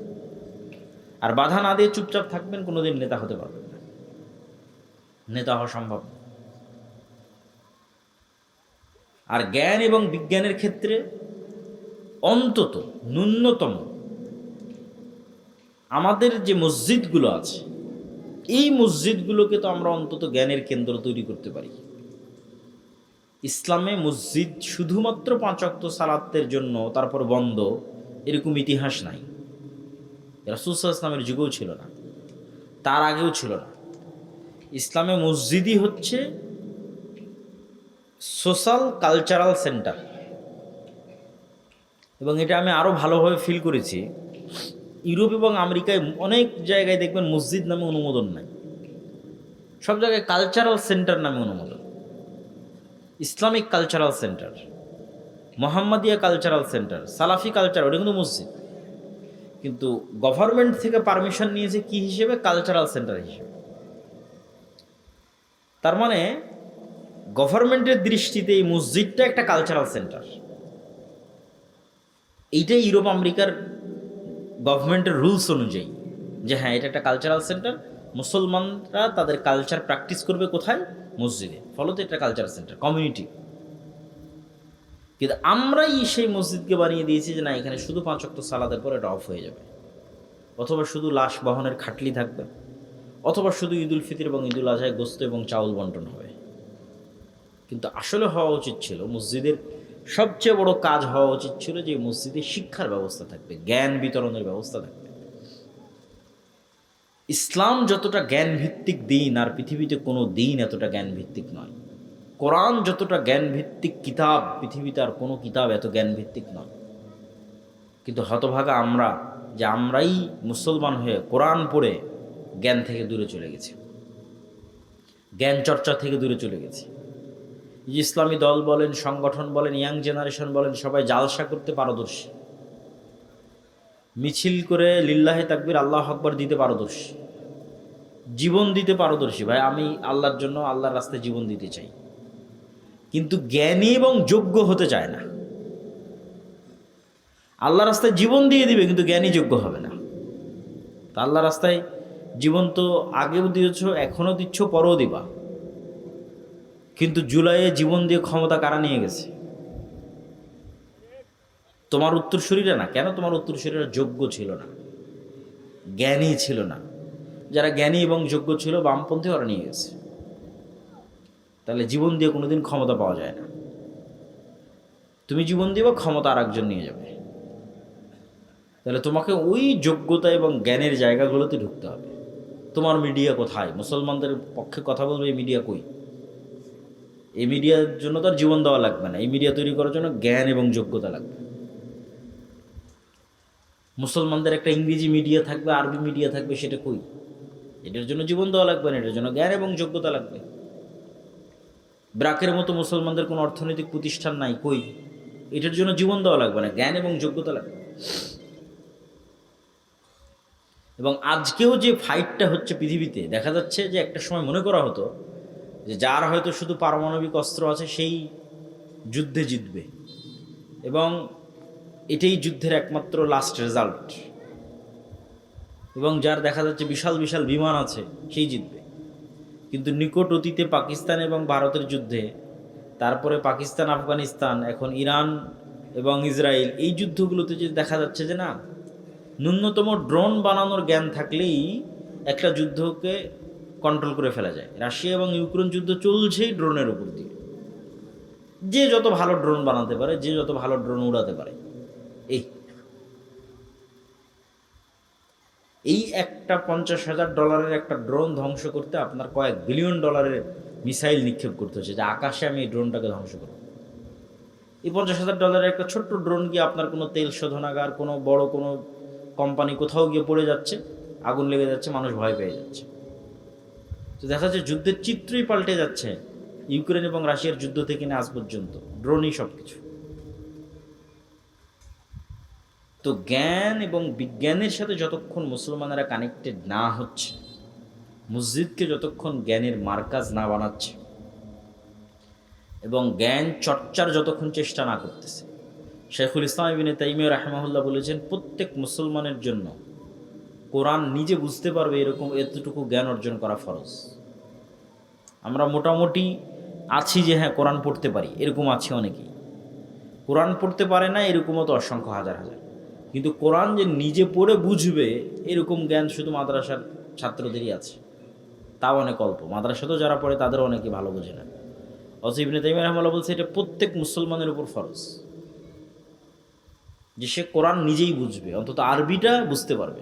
আর বাধা না দিয়ে চুপচাপ থাকবেন, কোনোদিন নেতা হতে পারবেন না, নেতা হওয়া সম্ভব না। আর জ্ঞান এবং বিজ্ঞানের ক্ষেত্রে অন্তত ন্যূনতম আমাদের যে মসজিদগুলো আছে, এই মসজিদগুলোকে তো আমরা অন্তত জ্ঞানের কেন্দ্র তৈরি করতে পারি। ইসলামে মসজিদ শুধুমাত্র 5 ওয়াক্ত সালাতের জন্য তারপর বন্ধ, এরকম ইতিহাস নাই। রাসূল সাল্লাল্লাহু আলাইহি ওয়াসাল্লামের যুগেও ছিল না, তার আগেও ছিল না। ইসলামে মসজিদই হচ্ছে সোশ্যাল কালচারাল সেন্টার, এবং এটা আমি আরও ভালোভাবে ফিল করেছি। ইউরোপ এবং আমেরিকায় অনেক জায়গায় দেখবেন মসজিদ নামে অনুমোদন নাই, সব জায়গায় কালচারাল সেন্টার নামে অনুমোদন। Islamic cultural centre, Mohammadia cultural centre, সালাফি কালচার, ওটা কিন্তু মসজিদ। কিন্তু গভর্নমেন্ট থেকে পারমিশন নিয়েছে কি হিসেবে? কালচারাল সেন্টার হিসেবে। তার মানে গভর্নমেন্টের দৃষ্টিতে এই মসজিদটা একটা কালচারাল সেন্টার। এইটাই ইউরোপ আমেরিকার গভর্নমেন্টের রুলস অনুযায়ী, যে হ্যাঁ এটা একটা কালচারাল সেন্টার, মুসলমানরা তাদের কালচার প্র্যাকটিস করবে কোথায়? মসজিদে, ফলত এটা কালচারাল সেন্টার, কমিউনিটি। কিন্তু আমরাই সেই মসজিদকে বানিয়ে দিয়েছি যে না, এখানে শুধু 5 ওয়াক্ত সালাতের পর এটা অফ হয়ে যাবে, অথবা শুধু লাশ বহনের খাটলি থাকবে, অথবা শুধু ঈদুল ফিতর এবং ঈদুল আজহায় গোস্ত এবং চাউল বন্টন হবে। কিন্তু আসলে হওয়া উচিত ছিল, মসজিদের সবচেয়ে বড় কাজ হওয়া উচিত ছিল যে মসজিদে শিক্ষার ব্যবস্থা থাকবে, জ্ঞান বিতরণের ব্যবস্থা থাকবে। ইসলাম যতটা জ্ঞান ভিত্তিক দিন, আর পৃথিবীতে কোনো দিন এতটা জ্ঞান ভিত্তিক নয়। কোরআন যতটা জ্ঞান ভিত্তিক কিতাব, পৃথিবীতে আর কোনো কিতাব এত জ্ঞান ভিত্তিক নয়। কিন্তু হতভাগা আমরা, যে আমরাই মুসলমান হয়ে কোরআন পড়ে জ্ঞান থেকে দূরে চলে গেছি, জ্ঞান চর্চা থেকে দূরে চলে গেছি। ইসলামী দল বলেন, সংগঠন বলেন, ইয়াং জেনারেশন বলেন, সবাই জালসা করতে পারদর্শী, মিছিল করে লিল্লাহে তাকবীর আল্লাহু আকবার দিতে পারদর্শী, জীবন দিতে পারদর্শী। ভাই আমি আল্লাহর জন্য, আল্লাহর রাস্তায় জীবন দিতে চাই, কিন্তু জ্ঞানী এবং যোগ্য হতে চায় না। আল্লাহর রাস্তায় জীবন দিয়ে দিবে, কিন্তু জ্ঞানী যোগ্য হবে না। তা আল্লাহর রাস্তায় জীবন তো আগেও দিয়েছ, এখনও দিচ্ছ, পরেও দিবা, কিন্তু জুলাইয়ে জীবন দিয়ে ক্ষমতা কারা নিয়ে গেছে? তোমার উত্তরসূরিরা না। কেন? তোমার উত্তরসূরিরা যোগ্য ছিল না, জ্ঞানী ছিল না। যারা জ্ঞানী এবং যোগ্য ছিল, বামপন্থী, ওরা নিয়ে গেছে। তাহলে জীবন দিয়ে কোনোদিন ক্ষমতা পাওয়া যায় না। তুমি জীবন দিবা, ক্ষমতা আর একজন নিয়ে যাবে। তাহলে তোমাকে ওই যোগ্যতা এবং জ্ঞানের জায়গাগুলোতে ঢুকতে হবে। তোমার মিডিয়া কোথায়? মুসলমানদের পক্ষে কথা বলবে এই মিডিয়া কই? এই মিডিয়ার জন্য তো আর জীবন দেওয়া লাগবে না, এই মিডিয়া তৈরি করার জন্য জ্ঞান এবং যোগ্যতা লাগবে। মুসলমানদের একটা ইংরেজি মিডিয়া থাকবে, আরবি মিডিয়া থাকবে, সেটা কই? এটার জন্য জীবন দেওয়া লাগবে না, এটার জন্য জ্ঞান এবং যোগ্যতা লাগবে। ব্রাকের মতো মুসলমানদের কোনো অর্থনৈতিক প্রতিষ্ঠান নাই, কই? এটার জন্য জীবন দেওয়া লাগবে না, জ্ঞান এবং যোগ্যতা লাগবে। এবং আজকেও যে ফাইটটা হচ্ছে পৃথিবীতে, দেখা যাচ্ছে যে একটা সময় মনে করা হতো যে যার হয়তো শুধু পারমাণবিক অস্ত্র আছে সেই যুদ্ধে জিতবে, এবং এটাই যুদ্ধের একমাত্র লাস্ট রেজাল্ট, এবং যার দেখা যাচ্ছে বিশাল বিশাল বিমান আছে সেই জিতবে। কিন্তু নিকট অতীতে পাকিস্তান এবং ভারতের যুদ্ধে, তারপরে পাকিস্তান, আফগানিস্তান, এখন ইরান এবং ইসরায়েল, এই যুদ্ধগুলোতে যে দেখা যাচ্ছে যে না, ন্যূনতম ড্রোন বানানোর জ্ঞান থাকলেই একটা যুদ্ধকে কন্ট্রোল করে ফেলা যায়। রাশিয়া এবং ইউক্রেন যুদ্ধ চলছেই ড্রোনের উপর দিয়ে। যে যত ভালো ড্রোন বানাতে পারে, যে যত ভালো ড্রোন উড়াতে পারে, এই এই একটা $50,000 একটা ড্রোন ধ্বংস করতে আপনার কয়েক বিলিয়ন ডলারের মিসাইল নিক্ষেপ করতে হচ্ছে যে আকাশে আমি এই ড্রোনটাকে ধ্বংস করব। এই $50,000 একটা ছোট্ট ড্রোন গিয়ে আপনার কোনো তেল শোধনাগার, কোনো বড় কোনো কোম্পানি কোথাও গিয়ে পড়ে যাচ্ছে, আগুন লেগে যাচ্ছে, মানুষ ভয় পেয়ে যাচ্ছে। তো দেখা যাচ্ছে যুদ্ধের চিত্রই পাল্টে যাচ্ছে ইউক্রেন এবং রাশিয়ার যুদ্ধ থেকে না আজ পর্যন্ত ড্রোনই সব কিছু। তো জ্ঞান এবং বিজ্ঞানের সাথে যতক্ষণ মুসলমানেরা কানেক্টেড না হচ্ছে, মসজিদকে যতক্ষণ জ্ঞানের মার্কাজ না বানাচ্ছে এবং জ্ঞান চর্চার যতক্ষণ চেষ্টা না করতেছে, শেখুল ইসলাম ইবনে তাইমিয়া রাহিমাহুল্লাহ বলেছেন প্রত্যেক মুসলমানের জন্য কোরআন নিজে বুঝতে পারবে এরকম এতটুকু জ্ঞান অর্জন করা ফরজ। আমরা মোটামুটি আছি যে হ্যাঁ কোরআন পড়তে পারি, এরকম আছে অনেকেই। কোরআন পড়তে পারে না এরকমও তো অসংখ্য হাজার হাজার। কিন্তু কোরআন যে নিজে পড়ে বুঝবে এরকম জ্ঞান শুধু মাদ্রাসার ছাত্রদেরই আছে, তাও অনেক অল্প। মাদ্রাসাতেও যারা পড়ে তাদেরও অনেকে ভালো বোঝে না। অথচ ইবনে তাইমিয়া রাহিমাহুল্লাহ বলছে এটা প্রত্যেক মুসলমানের উপর ফরজ যে সে কোরআন নিজেই বুঝবে, অন্তত আরবিটা বুঝতে পারবে।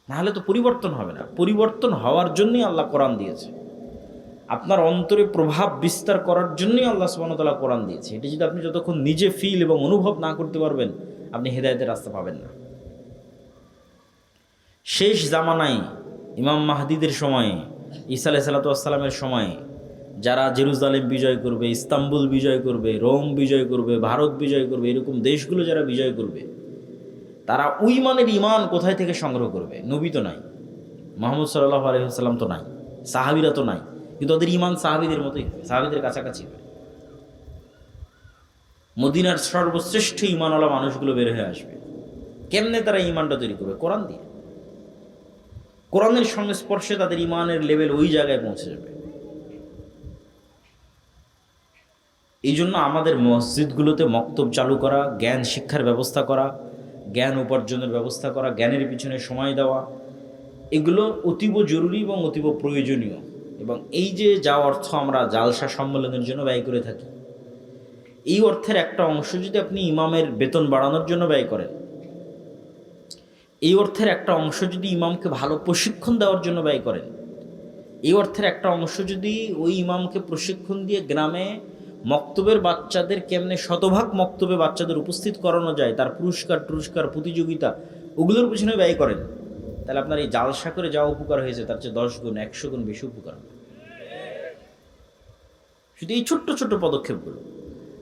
নাহলে তো পরিবর্তন হবে না। পরিবর্তন হওয়ার জন্যই আল্লাহ কোরআন দিয়েছে, আপনার অন্তরে প্রভাব বিস্তার করার জন্যই আল্লাহ সুবহানাহু ওয়া তাআলা কোরআন দিয়েছে। এটা যদি আপনি যতক্ষণ নিজে ফিল এবং অনুভব না করতে পারবেন, আপনি হেদায়েতের রাস্তা পাবেন না। শেষ জামানায় ইমাম মাহদিদের সময়ে, ঈসা আলাইহিস সালামের সময়ে যারা জেরুজালেম বিজয় করবে, ইস্তাম্বুল বিজয় করবে, রোম বিজয় করবে, ভারত বিজয় করবে, এরকম দেশগুলো যারা বিজয় করবে, তারা ওই মানের ইমান কোথায় থেকে সংগ্রহ করবে? নবী তো নাই, মুহাম্মদ সাল্লাল্লাহু আলাইহি ওয়াসাল্লাম তো নাই, সাহাবীরা তো নাই, কিন্তু ওদের ইমান সাহাবীদের মতোই, সাহাবীদের কাছাকাছি হবে। মদিনার সর্বশ্রেষ্ঠ ইমানওয়ালা মানুষগুলো বের হয়ে আসবে। কেমনে তারা ইমানটা তৈরি করবে? কোরআন দিয়ে। কোরআনের সংস্পর্শে তাদের ইমানের লেভেল ওই জায়গায় পৌঁছে যাবে। এই জন্য আমাদের মসজিদগুলোতে মক্তব চালু করা, জ্ঞান শিক্ষার ব্যবস্থা করা, জ্ঞান উপার্জনের ব্যবস্থা করা, জ্ঞানের পিছনে সময় দেওয়া, এগুলো অতীব জরুরি এবং অতীব প্রয়োজনীয়। এবং এই যে যা অর্থ আমরা জালসা সম্মেলনের জন্য ব্যয় করে থাকি, এই অর্থের একটা অংশ যদি আপনি ইমামের বেতন বাড়ানোর জন্য ব্যয় করেন, এই অর্থের একটা অংশ যদি ইমামকে ভালো প্রশিক্ষণ দেওয়ার জন্য ব্যয় করেন, এই অর্থের একটা অংশ যদি ওই ইমামকে প্রশিক্ষণ দিয়ে গ্রামে মক্তবের বাচ্চাদের কেমনে শতভাগ মক্তবে বাচ্চাদের উপস্থিত করানো যায়, তার পুরস্কার প্রতিযোগিতা, ওগুলোর পিছনে ব্যয় করেন, তাহলে আপনার এই জালসা করে যা উপকার হয়েছে তার চেয়ে 10 গুণ 100 গুণ বেশি উপকার হবে। শুধু এই ছোট্ট ছোট্ট পদক্ষেপগুলো,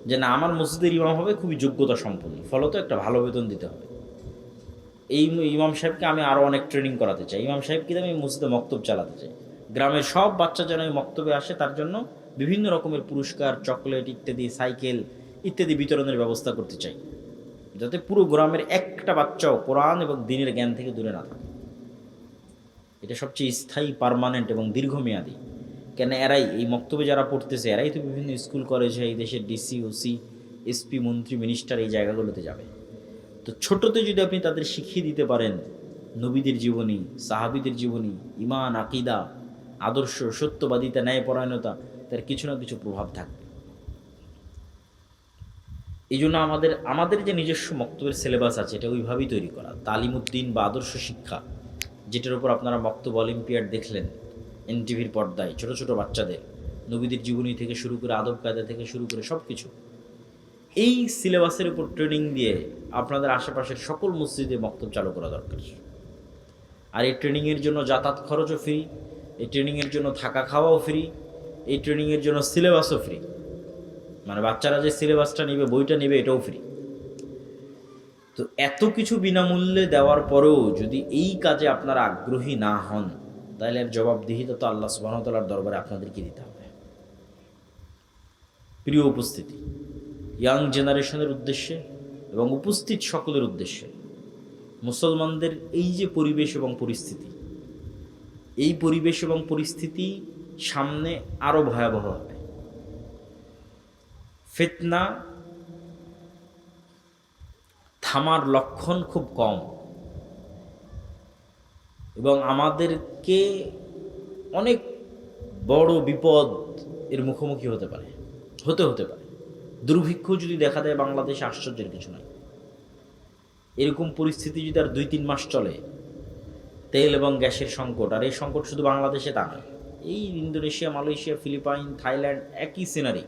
যে না আমার মসজিদের ইমাম হবে খুবই যোগ্যতা সম্পন্ন, ফলত একটা ভালো বেতন দিতে হবে, এই ইমাম সাহেবকে আমি আরও অনেক ট্রেনিং করাতে চাই, ইমাম সাহেবকে আমি মসজিদে মক্তব চালাতে চাই, গ্রামের সব বাচ্চা যেন এই মক্তবে আসে, তার জন্য বিভিন্ন রকমের পুরস্কার, চকলেট ইত্যাদি, সাইকেল ইত্যাদি বিতরণের ব্যবস্থা করতে চাই, যাতে পুরো গ্রামের একটা বাচ্চাও কোরআন এবং দ্বীনের জ্ঞান থেকে দূরে না থাকে। এটা সবচেয়ে স্থায়ী, পার্মানেন্ট এবং দীর্ঘমেয়াদী। কেন এরাই এই মক্তবে যারা পড়তেছে, এরাই তো বিভিন্ন স্কুল কলেজে এই দেশের ডিসি, ওসি, এসপি, মন্ত্রী, মিনিস্টার এই জায়গাগুলোতে যাবে। তো ছোটতে যদি আপনি তাদের শিখিয়ে দিতে পারেন নবীদের জীবনী, সাহাবীদের জীবনী, ইমান, আকিদা, আদর্শ, সত্যবাদিতা, ন্যায়পরায়ণতা, তার কিছু না কিছু প্রভাব থাকবে। এই জন্য আমাদের যে নিজস্ব মক্তবের সিলেবাস আছে, এটা ওইভাবেই তৈরি করা। তালিমউদ্দিন বা আদর্শ শিক্ষা, যেটার উপর আপনারা মক্তব অলিম্পিয়াড দেখলেন এনটিভির পর্দায়, ছোট ছোট বাচ্চাদের নবীদের জীবনী থেকে শুরু করে, আদব কায়দা থেকে শুরু করে সব কিছু, এই সিলেবাসের উপর ট্রেনিং দিয়ে আপনাদের আশেপাশের সকল মসজিদে মক্তব চালু করা দরকার। আর এই ট্রেনিংয়ের জন্য যাতায়াত খরচও ফ্রি, এই ট্রেনিংয়ের জন্য থাকা খাওয়াও ফ্রি, এই ট্রেনিংয়ের জন্য সিলেবাসও ফ্রি। মানে বাচ্চারা যে সিলেবাসটা নেবে, বইটা নেবে, এটাও ফ্রি। তো এত কিছু বিনামূল্যে দেওয়ার পরেও যদি এই কাজে আপনারা আগ্রহী না হন, তাহলে এর জবাবদিহিতা তো আল্লাহ সুবহানাহু ওয়া তাআলার দরবারে আপনাদেরকে দিতে হবে। প্রিয় উপস্থিতি, ইয়াং জেনারেশনের উদ্দেশ্যে এবং উপস্থিত সকলের উদ্দেশ্যে, মুসলমানদের এই যে পরিবেশ এবং পরিস্থিতি, এই পরিবেশ এবং পরিস্থিতি সামনে আরও ভয়াবহ হবে। ফিতনা থামার লক্ষণ খুব কম, এবং আমাদেরকে অনেক বড় বিপদ এর মুখোমুখি হতে পারে, হতে পারে। দুর্ভিক্ষ যদি দেখা দেয় বাংলাদেশে, আশ্চর্যের কিছু নাই। এরকম পরিস্থিতি যদি আর 2-3 মাস চলে, তেল এবং গ্যাসের সংকট, আর এই সংকট শুধু বাংলাদেশে তা নয়, এই ইন্দোনেশিয়া, মালয়েশিয়া, ফিলিপাইন, থাইল্যান্ড, একই সিনারি।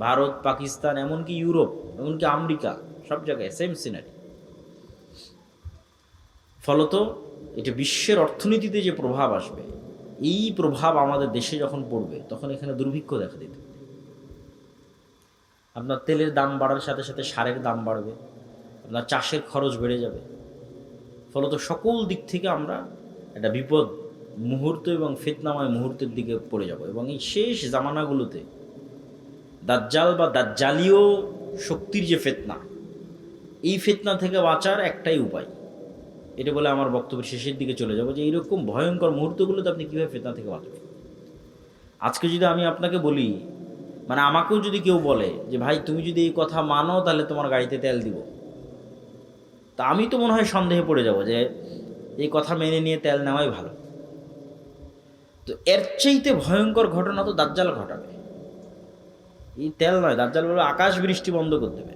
ভারত, পাকিস্তান, এমনকি ইউরোপ, এমনকি আমেরিকা, সব জায়গায় সেম সিনারি। ফলত এটা বিশ্বের অর্থনীতিতে যে প্রভাব আসবে, এই প্রভাব আমাদের দেশে যখন পড়বে, তখন এখানে দুর্ভিক্ষ দেখা দিতে পারে। আপনার তেলের দাম বাড়ার সাথে সাথে সারের দাম বাড়বে, আপনার চাষের খরচ বেড়ে যাবে। ফলত সকল দিক থেকে আমরা একটা বিপদ মুহূর্ত এবং ফিতনাময় মুহূর্তের দিকে পড়ে যাব। এবং এই শেষ জামানাগুলোতে দাজ্জাল বা দাজ্জালীয় শক্তির যে ফিতনা, এই ফিতনা থেকে বাঁচার একটাই উপায়। এটা বলে আমার বক্তব্যের শেষের দিকে চলে যাব যে এইরকম ভয়ঙ্কর মুহূর্তগুলোতে আপনি কীভাবে ফিতনা থেকে বাঁচবেন। আজকে যদি আমি আপনাকে বলি, মানে আমাকেও যদি কেউ বলে যে ভাই তুমি যদি এই কথা মানো তাহলে তোমার গাড়িতে তেল দিব, তা আমি তো মনে হয় সন্দেহে পড়ে যাব যে এই কথা মেনে নিয়ে তেল নেওয়াই ভালো। তো এর চাইতে ভয়ঙ্কর ঘটনা তো দাজ্জাল ঘটাবে। এই তেল নয়, দাজ্জাল বলবে আকাশ বৃষ্টি বন্ধ করে দেবে,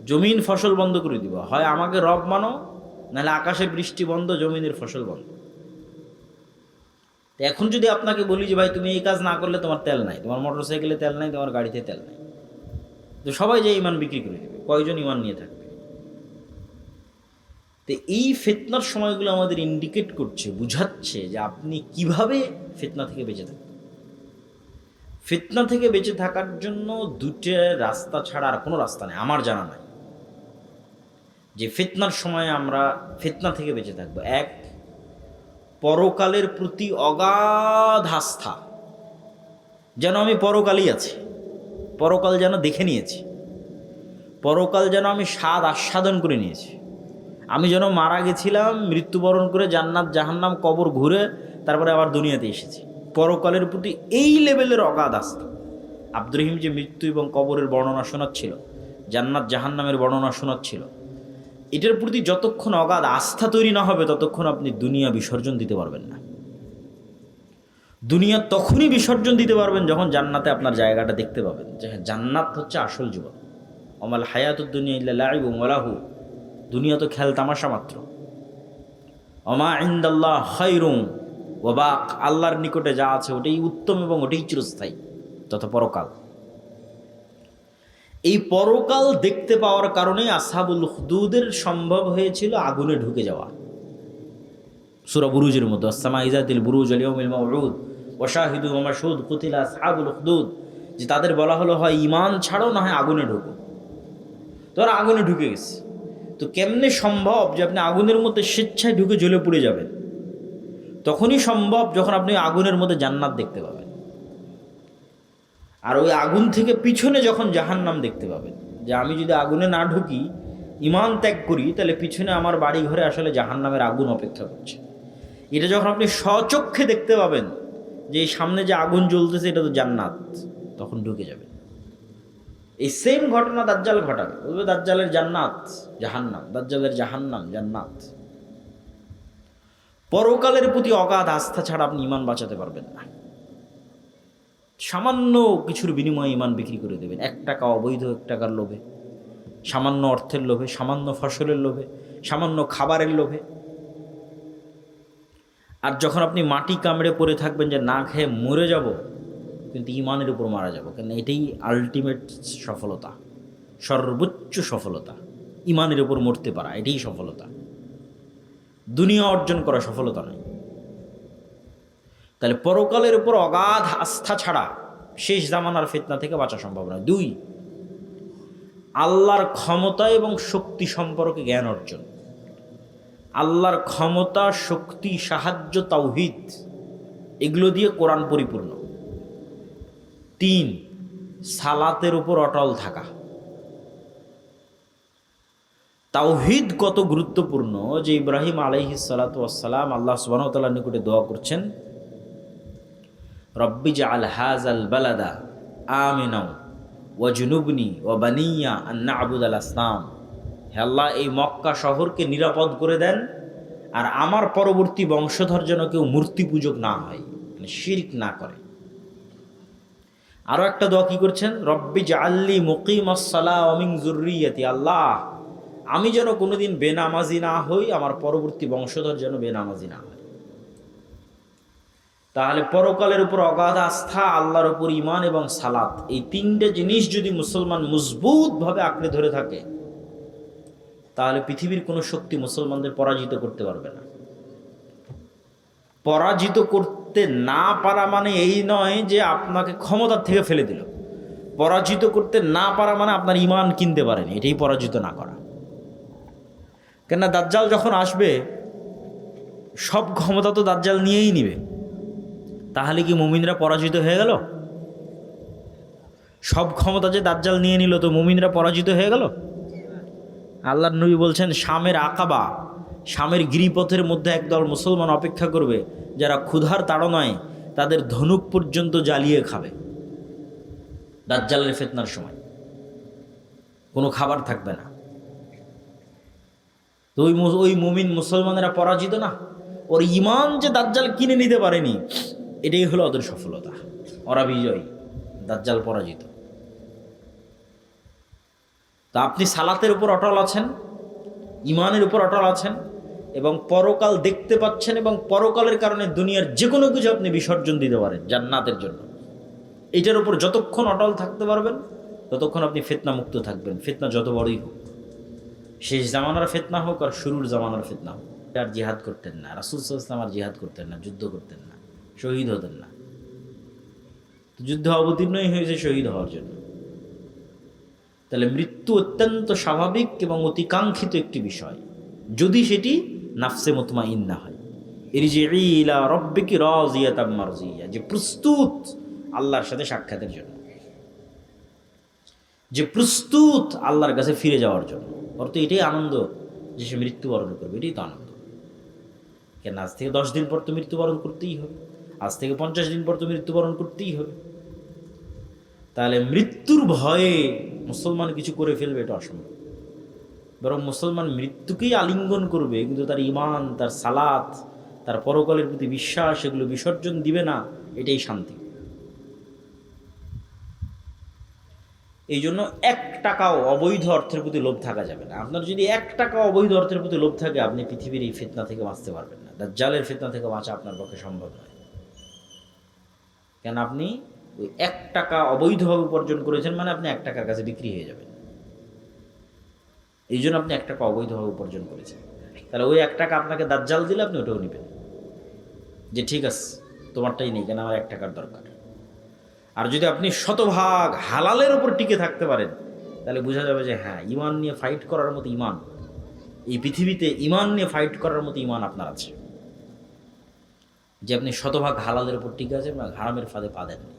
জমিন ফসল বন্ধ করে দিব, হয় আমাকে রব মানো, নাহলে আকাশের বৃষ্টি বন্ধ, জমিনের ফসল বন্ধ। তো এখন যদি আপনাকে বলি যে ভাই তুমি এই কাজ না করলে তোমার তেল নাই, তোমার মোটর সাইকেলে তেল নাই, তোমার গাড়িতে তেল নাই, তো সবাই যে ইমান বিক্রি করে দেবে, কয়জন ইমান নিয়ে থাকবে? তো এই ফিতনার সময়গুলো আমাদের ইন্ডিকেট করছে, বুঝাচ্ছে যে আপনি কিভাবে ফিতনা থেকে বেঁচে থাকবেন। ফিতনা থেকে বেঁচে থাকার জন্য দুটো রাস্তা ছাড়া আর কোনো রাস্তা নেই, আমার জানা নাই যে ফিতনার সময় আমরা ফিতনা থেকে বেঁচে থাকবো। এক, পরকালের প্রতি অগাধ আস্থা, যেন আমি পরকালই আছি, পরকাল যেন দেখে নিয়েছি, পরকাল যেন আমি স্বাদ আস্বাদন করে নিয়েছি, আমি যেন মারা গেছিলাম, মৃত্যুবরণ করে জান্নাত জাহান্নাম কবর ঘুরে তারপরে আবার দুনিয়াতে এসেছি। পরকালের প্রতি এই লেভেলের অগাধ আস্থা। আব্দুর রহিম যে মৃত্যু এবং কবরের বর্ণনা শোনাচ্ছিল, জান্নাত জাহান্নামের বর্ণনা শোনাচ্ছিল, এটার প্রতি যতক্ষণ অগাধ আস্থা তৈরি না হবে ততক্ষণ আপনি দুনিয়া বিসর্জন দিতে পারবেন না। দুনিয়া তখনই বিসর্জন দিতে পারবেন যখন জান্নাতে আপনার জায়গাটা দেখতে পাবেন যে হ্যাঁ, জান্নাত হচ্ছে আসল জীবন। ওমাল হায়াতুদ দুনিয়া ইল্লা লাইবুন ওয়া লাহু, দুনিয়া তো খেল তামাশা মাত্র। ওমা ইনদাল্লাহ খায়রুন ওয়া বাক, আল্লাহর নিকটে যা আছে ওটাই উত্তম এবং ওটাই চিরস্থায়ী, তথা পরকাল। এই পরকাল দেখতে পাওয়ার কারণে আসহাবুল উখদুদের সম্ভব হয়েছিল আগুনে ঢুকে যাওয়া। সূরা বুরুজের মধ্যে আসসামা ইযাতিল বুরুজ ওয়াল ইয়াউমিল মাউউদ ওয়া শাহিদু ওয়া মাশহুদ কুতিলা আসহাবুল উখদুদ, যে তাদের বলা হলো হয় ঈমান ছাড়ো না হয় আগুনে ঢুকো। তোরা আগুনে ঢুকে গেছে। তো কেমনে সম্ভব যে আপনি আগুনের মধ্যে স্বেচ্ছায় ঢুকে জ্বলে পুড়ে যাবেন? তখনই সম্ভব যখন আপনি আগুনের মধ্যে জান্নাত দেখতে পাবেন, আর ওই আগুন থেকে পিছনে যখন জাহান্নাম দেখতে পাবেন। যে আমি যদি আগুনে না ঢুকি, ঈমান ত্যাগ করি, তাহলে পিছনে আমার বাড়ি ঘরে আসলে জাহান্নামের আগুন অপেক্ষা করছে। এটা যখন আপনি স্বচক্ষে দেখতে পাবেন যে এই সামনে যে আগুন জ্বলতেছে এটা তো জান্নাত, তখন ঢুকে যাবেন। এই সেম ঘটনা দাজ্জাল ঘটাবে, বলবে দাজ্জালের জান্নাত জাহান্নাম, দাজ্জালের জাহান্নাম জান্নাত। পরকালের প্রতি অগাধ আস্থা ছাড়া আপনি ঈমান বাঁচাতে পারবেন না। সামান্য কিছুর বিনিময়ে ঈমান বিক্রি করে দেবেন, 1 টাকা অবৈধ 1 টাকার লোভে, সামান্য অর্থের লোভে, সামান্য ফসলের লোভে, সামান্য খাবারের লোভে। আর যখন আপনি মাটি কামড়ে পড়ে থাকবেন যে না খেয়ে মরে যাব, কিন্তু ঈমানের উপর মারা যাব, কেন এটাই আলটিমেট সফলতা, সর্বোচ্চ সফলতা। ঈমানের উপর মরতে পারা, এটাই সফলতা, দুনিয়া অর্জন করা সফলতা নয়। তাহলে পরকালের উপর অগাধ আস্থা ছাড়া শেষ জামানার ফিতনা থেকে বাঁচা সম্ভব নয়। 2, আল্লাহর ক্ষমতা এবং শক্তি সম্পর্কে জ্ঞান অর্জন। আল্লাহর ক্ষমতা, শক্তি, সাহায্য, তাওহীদ, এগুলো দিয়ে কোরআন পরিপূর্ণ। 3, সালাতের উপর অটল থাকা। তাওহীদ কত গুরুত্বপূর্ণ যে ইব্রাহিম আলাইহিস সালাতু ওয়াস সালাম আল্লাহ সুবহানাহু ওয়া তাআলার নিকটে দোয়া করছেন, রব্বি জাআল হাযাল বালাদা আমিনা ওয়াজনুবনি ওয়া বানিয়া আন না'বুদাল আসনাম। হে আল্লাহ, এই মক্কা শহরকে নিরাপদ করে দেন, আর আমার পরবর্তী বংশধর যেন কেউ মূর্তি পূজক না হয়, মানে শিরক না করে। আরও একটা দোয়া কি করছেন, রব্বি জাআল্লি মুকিমাস সালাহ ওয়া মিন যুররিয়াতি, আল্লাহ আমি যেন কোনোদিন বেনামাজি না হই, আমার পরবর্তী বংশধর যেন বেনামাজি না হয়। তাহলে পরকালের উপর অগাধ আস্থা, আল্লাহর উপর ঈমান এবং সালাত, এই তিনটে জিনিস যদি মুসলমান মজবুতভাবে আঁকড়ে ধরে থাকে, তাহলে পৃথিবীর কোনো শক্তি মুসলমানদের পরাজিত করতে পারবে না। পরাজিত করতে না পারা মানে এই নয় যে আপনাকে ক্ষমতার থেকে ফেলে দিল। পরাজিত করতে না পারা মানে আপনার ঈমান কিনতে পারেনি, এটাই পরাজিত না করা। কেননা দাজ্জাল যখন আসবে, সব ক্ষমতা তো দাজ্জাল নিয়েই নিবে। তাহলে কি মুমিনরা পরাজিত হয়ে গেল? সব ক্ষমতা যে দাজ্জাল নিয়ে নিল, তো মুমিনরা পরাজিত হয়ে গেল? আল্লাহর নবী বলছেন, শামের আকাবা, শামের গিরিপথের মধ্যে একদল মুসলমান অপেক্ষা করবে, যারা ক্ষুধার তাড়নায় তাদের ধনুক পর্যন্ত জ্বালিয়ে খাবে। দাজ্জালের ফিতনার সময় কোনো খাবার থাকবে না। তো ওই মুমিন মুসলমানেরা পরাজিত না, ওর ঈমান যে দাজ্জাল কিনে নিতে পারেনি, এটাই হলো ওদের সফলতা। ওরা বিজয়ী, দাজ্জাল পরাজিত। তা আপনি সালাতের উপর অটল আছেন, ঈমানের উপর অটল আছেন, এবং পরকাল দেখতে পাচ্ছেন, এবং পরকালের কারণে দুনিয়ার যে কোনো কিছু আপনি বিসর্জন দিতে পারেন জান্নাতের জন্য। এটার উপর যতক্ষণ অটল থাকতে পারবেন, ততক্ষণ আপনি ফিতনা মুক্ত থাকবেন। ফিতনা যত বড়ই হোক, শেষ জামানার ফিতনা হোক আর শুরুর জামানার ফিতনা হোক। আর জিহাদ করতেন না, রাসূল সাল্লাল্লাহু আলাইহি ওয়াসাল্লাম আর জিহাদ করতেন না, যুদ্ধ করতেন না, শহীদ হতেন না। যুদ্ধে অবতীর্ণই হয়েছে শহীদ হওয়ার জন্য। তাহলে মৃত্যু অত্যন্ত স্বাভাবিক এবং অতিকাঙ্ক্ষিত একটি বিষয়, যদি সেটি নাফসে মুতমাইন্না হয়। ইরজিই ইলা রাব্বিকি রাযিয়াতাম মারজিয়া, যে প্রস্তুত আল্লাহর সাথে সাক্ষাতের জন্য, যে প্রস্তুত আল্লাহর কাছে ফিরে যাওয়ার জন্য। অর্থ এটাই আনন্দ যে সে মৃত্যুবরণ করবে, এটাই তো আনন্দ। কেন আজ থেকে 10 দিন পর তো মৃত্যুবরণ করতেই হবে, আজ থেকে 50 দিন পর তো মৃত্যুবরণ করতেই হবে। তাহলে মৃত্যুর ভয়ে মুসলমান কিছু করে ফেলবে, এটা অসম্ভব। বরং মুসলমান মৃত্যুকেই আলিঙ্গন করবে, কিন্তু তার ঈমান, তার সালাত, তার পরকালের প্রতি বিশ্বাস, এগুলো বিসর্জন দিবে না, এটাই শান্তি। এই জন্য 1 টাকাও অবৈধ অর্থের প্রতি লোভ থাকা যাবে না। আপনার যদি 1 টাকা অবৈধ অর্থের প্রতি লোভ থাকে, আপনি পৃথিবীর এই ফিতনা থেকে বাঁচতে পারবেন না। দাজ্জালের ফিতনা থেকে বাঁচা আপনার পক্ষে সম্ভব নয়। কেন আপনি ওই 1 টাকা অবৈধভাবে উপার্জন করেছেন, মানে আপনি 1 টাকার কাছে বিক্রি হয়ে যাবেন। এই জন্য আপনি 1 টাকা অবৈধভাবে উপার্জন করেছেন। তাহলে ওই 1 টাকা আপনাকে দাজ্জাল দিলে আপনি ওটাও নেবেন, যে ঠিক আছে তোমারটাই নেই, কেন আমার 1 টাকার দরকার। আর যদি আপনি শতভাগ হালালের ওপর টিকে থাকতে পারেন, তাহলে বোঝা যাবে যে হ্যাঁ, ঈমান নিয়ে ফাইট করার মতো ঈমান এই পৃথিবীতে, ঈমান নিয়ে ফাইট করার মতো ঈমান আপনার আছে, যে আপনি শতভাগ হালালের উপর টিকে আছেন এবং হারামের ফাঁদে পা দেননি।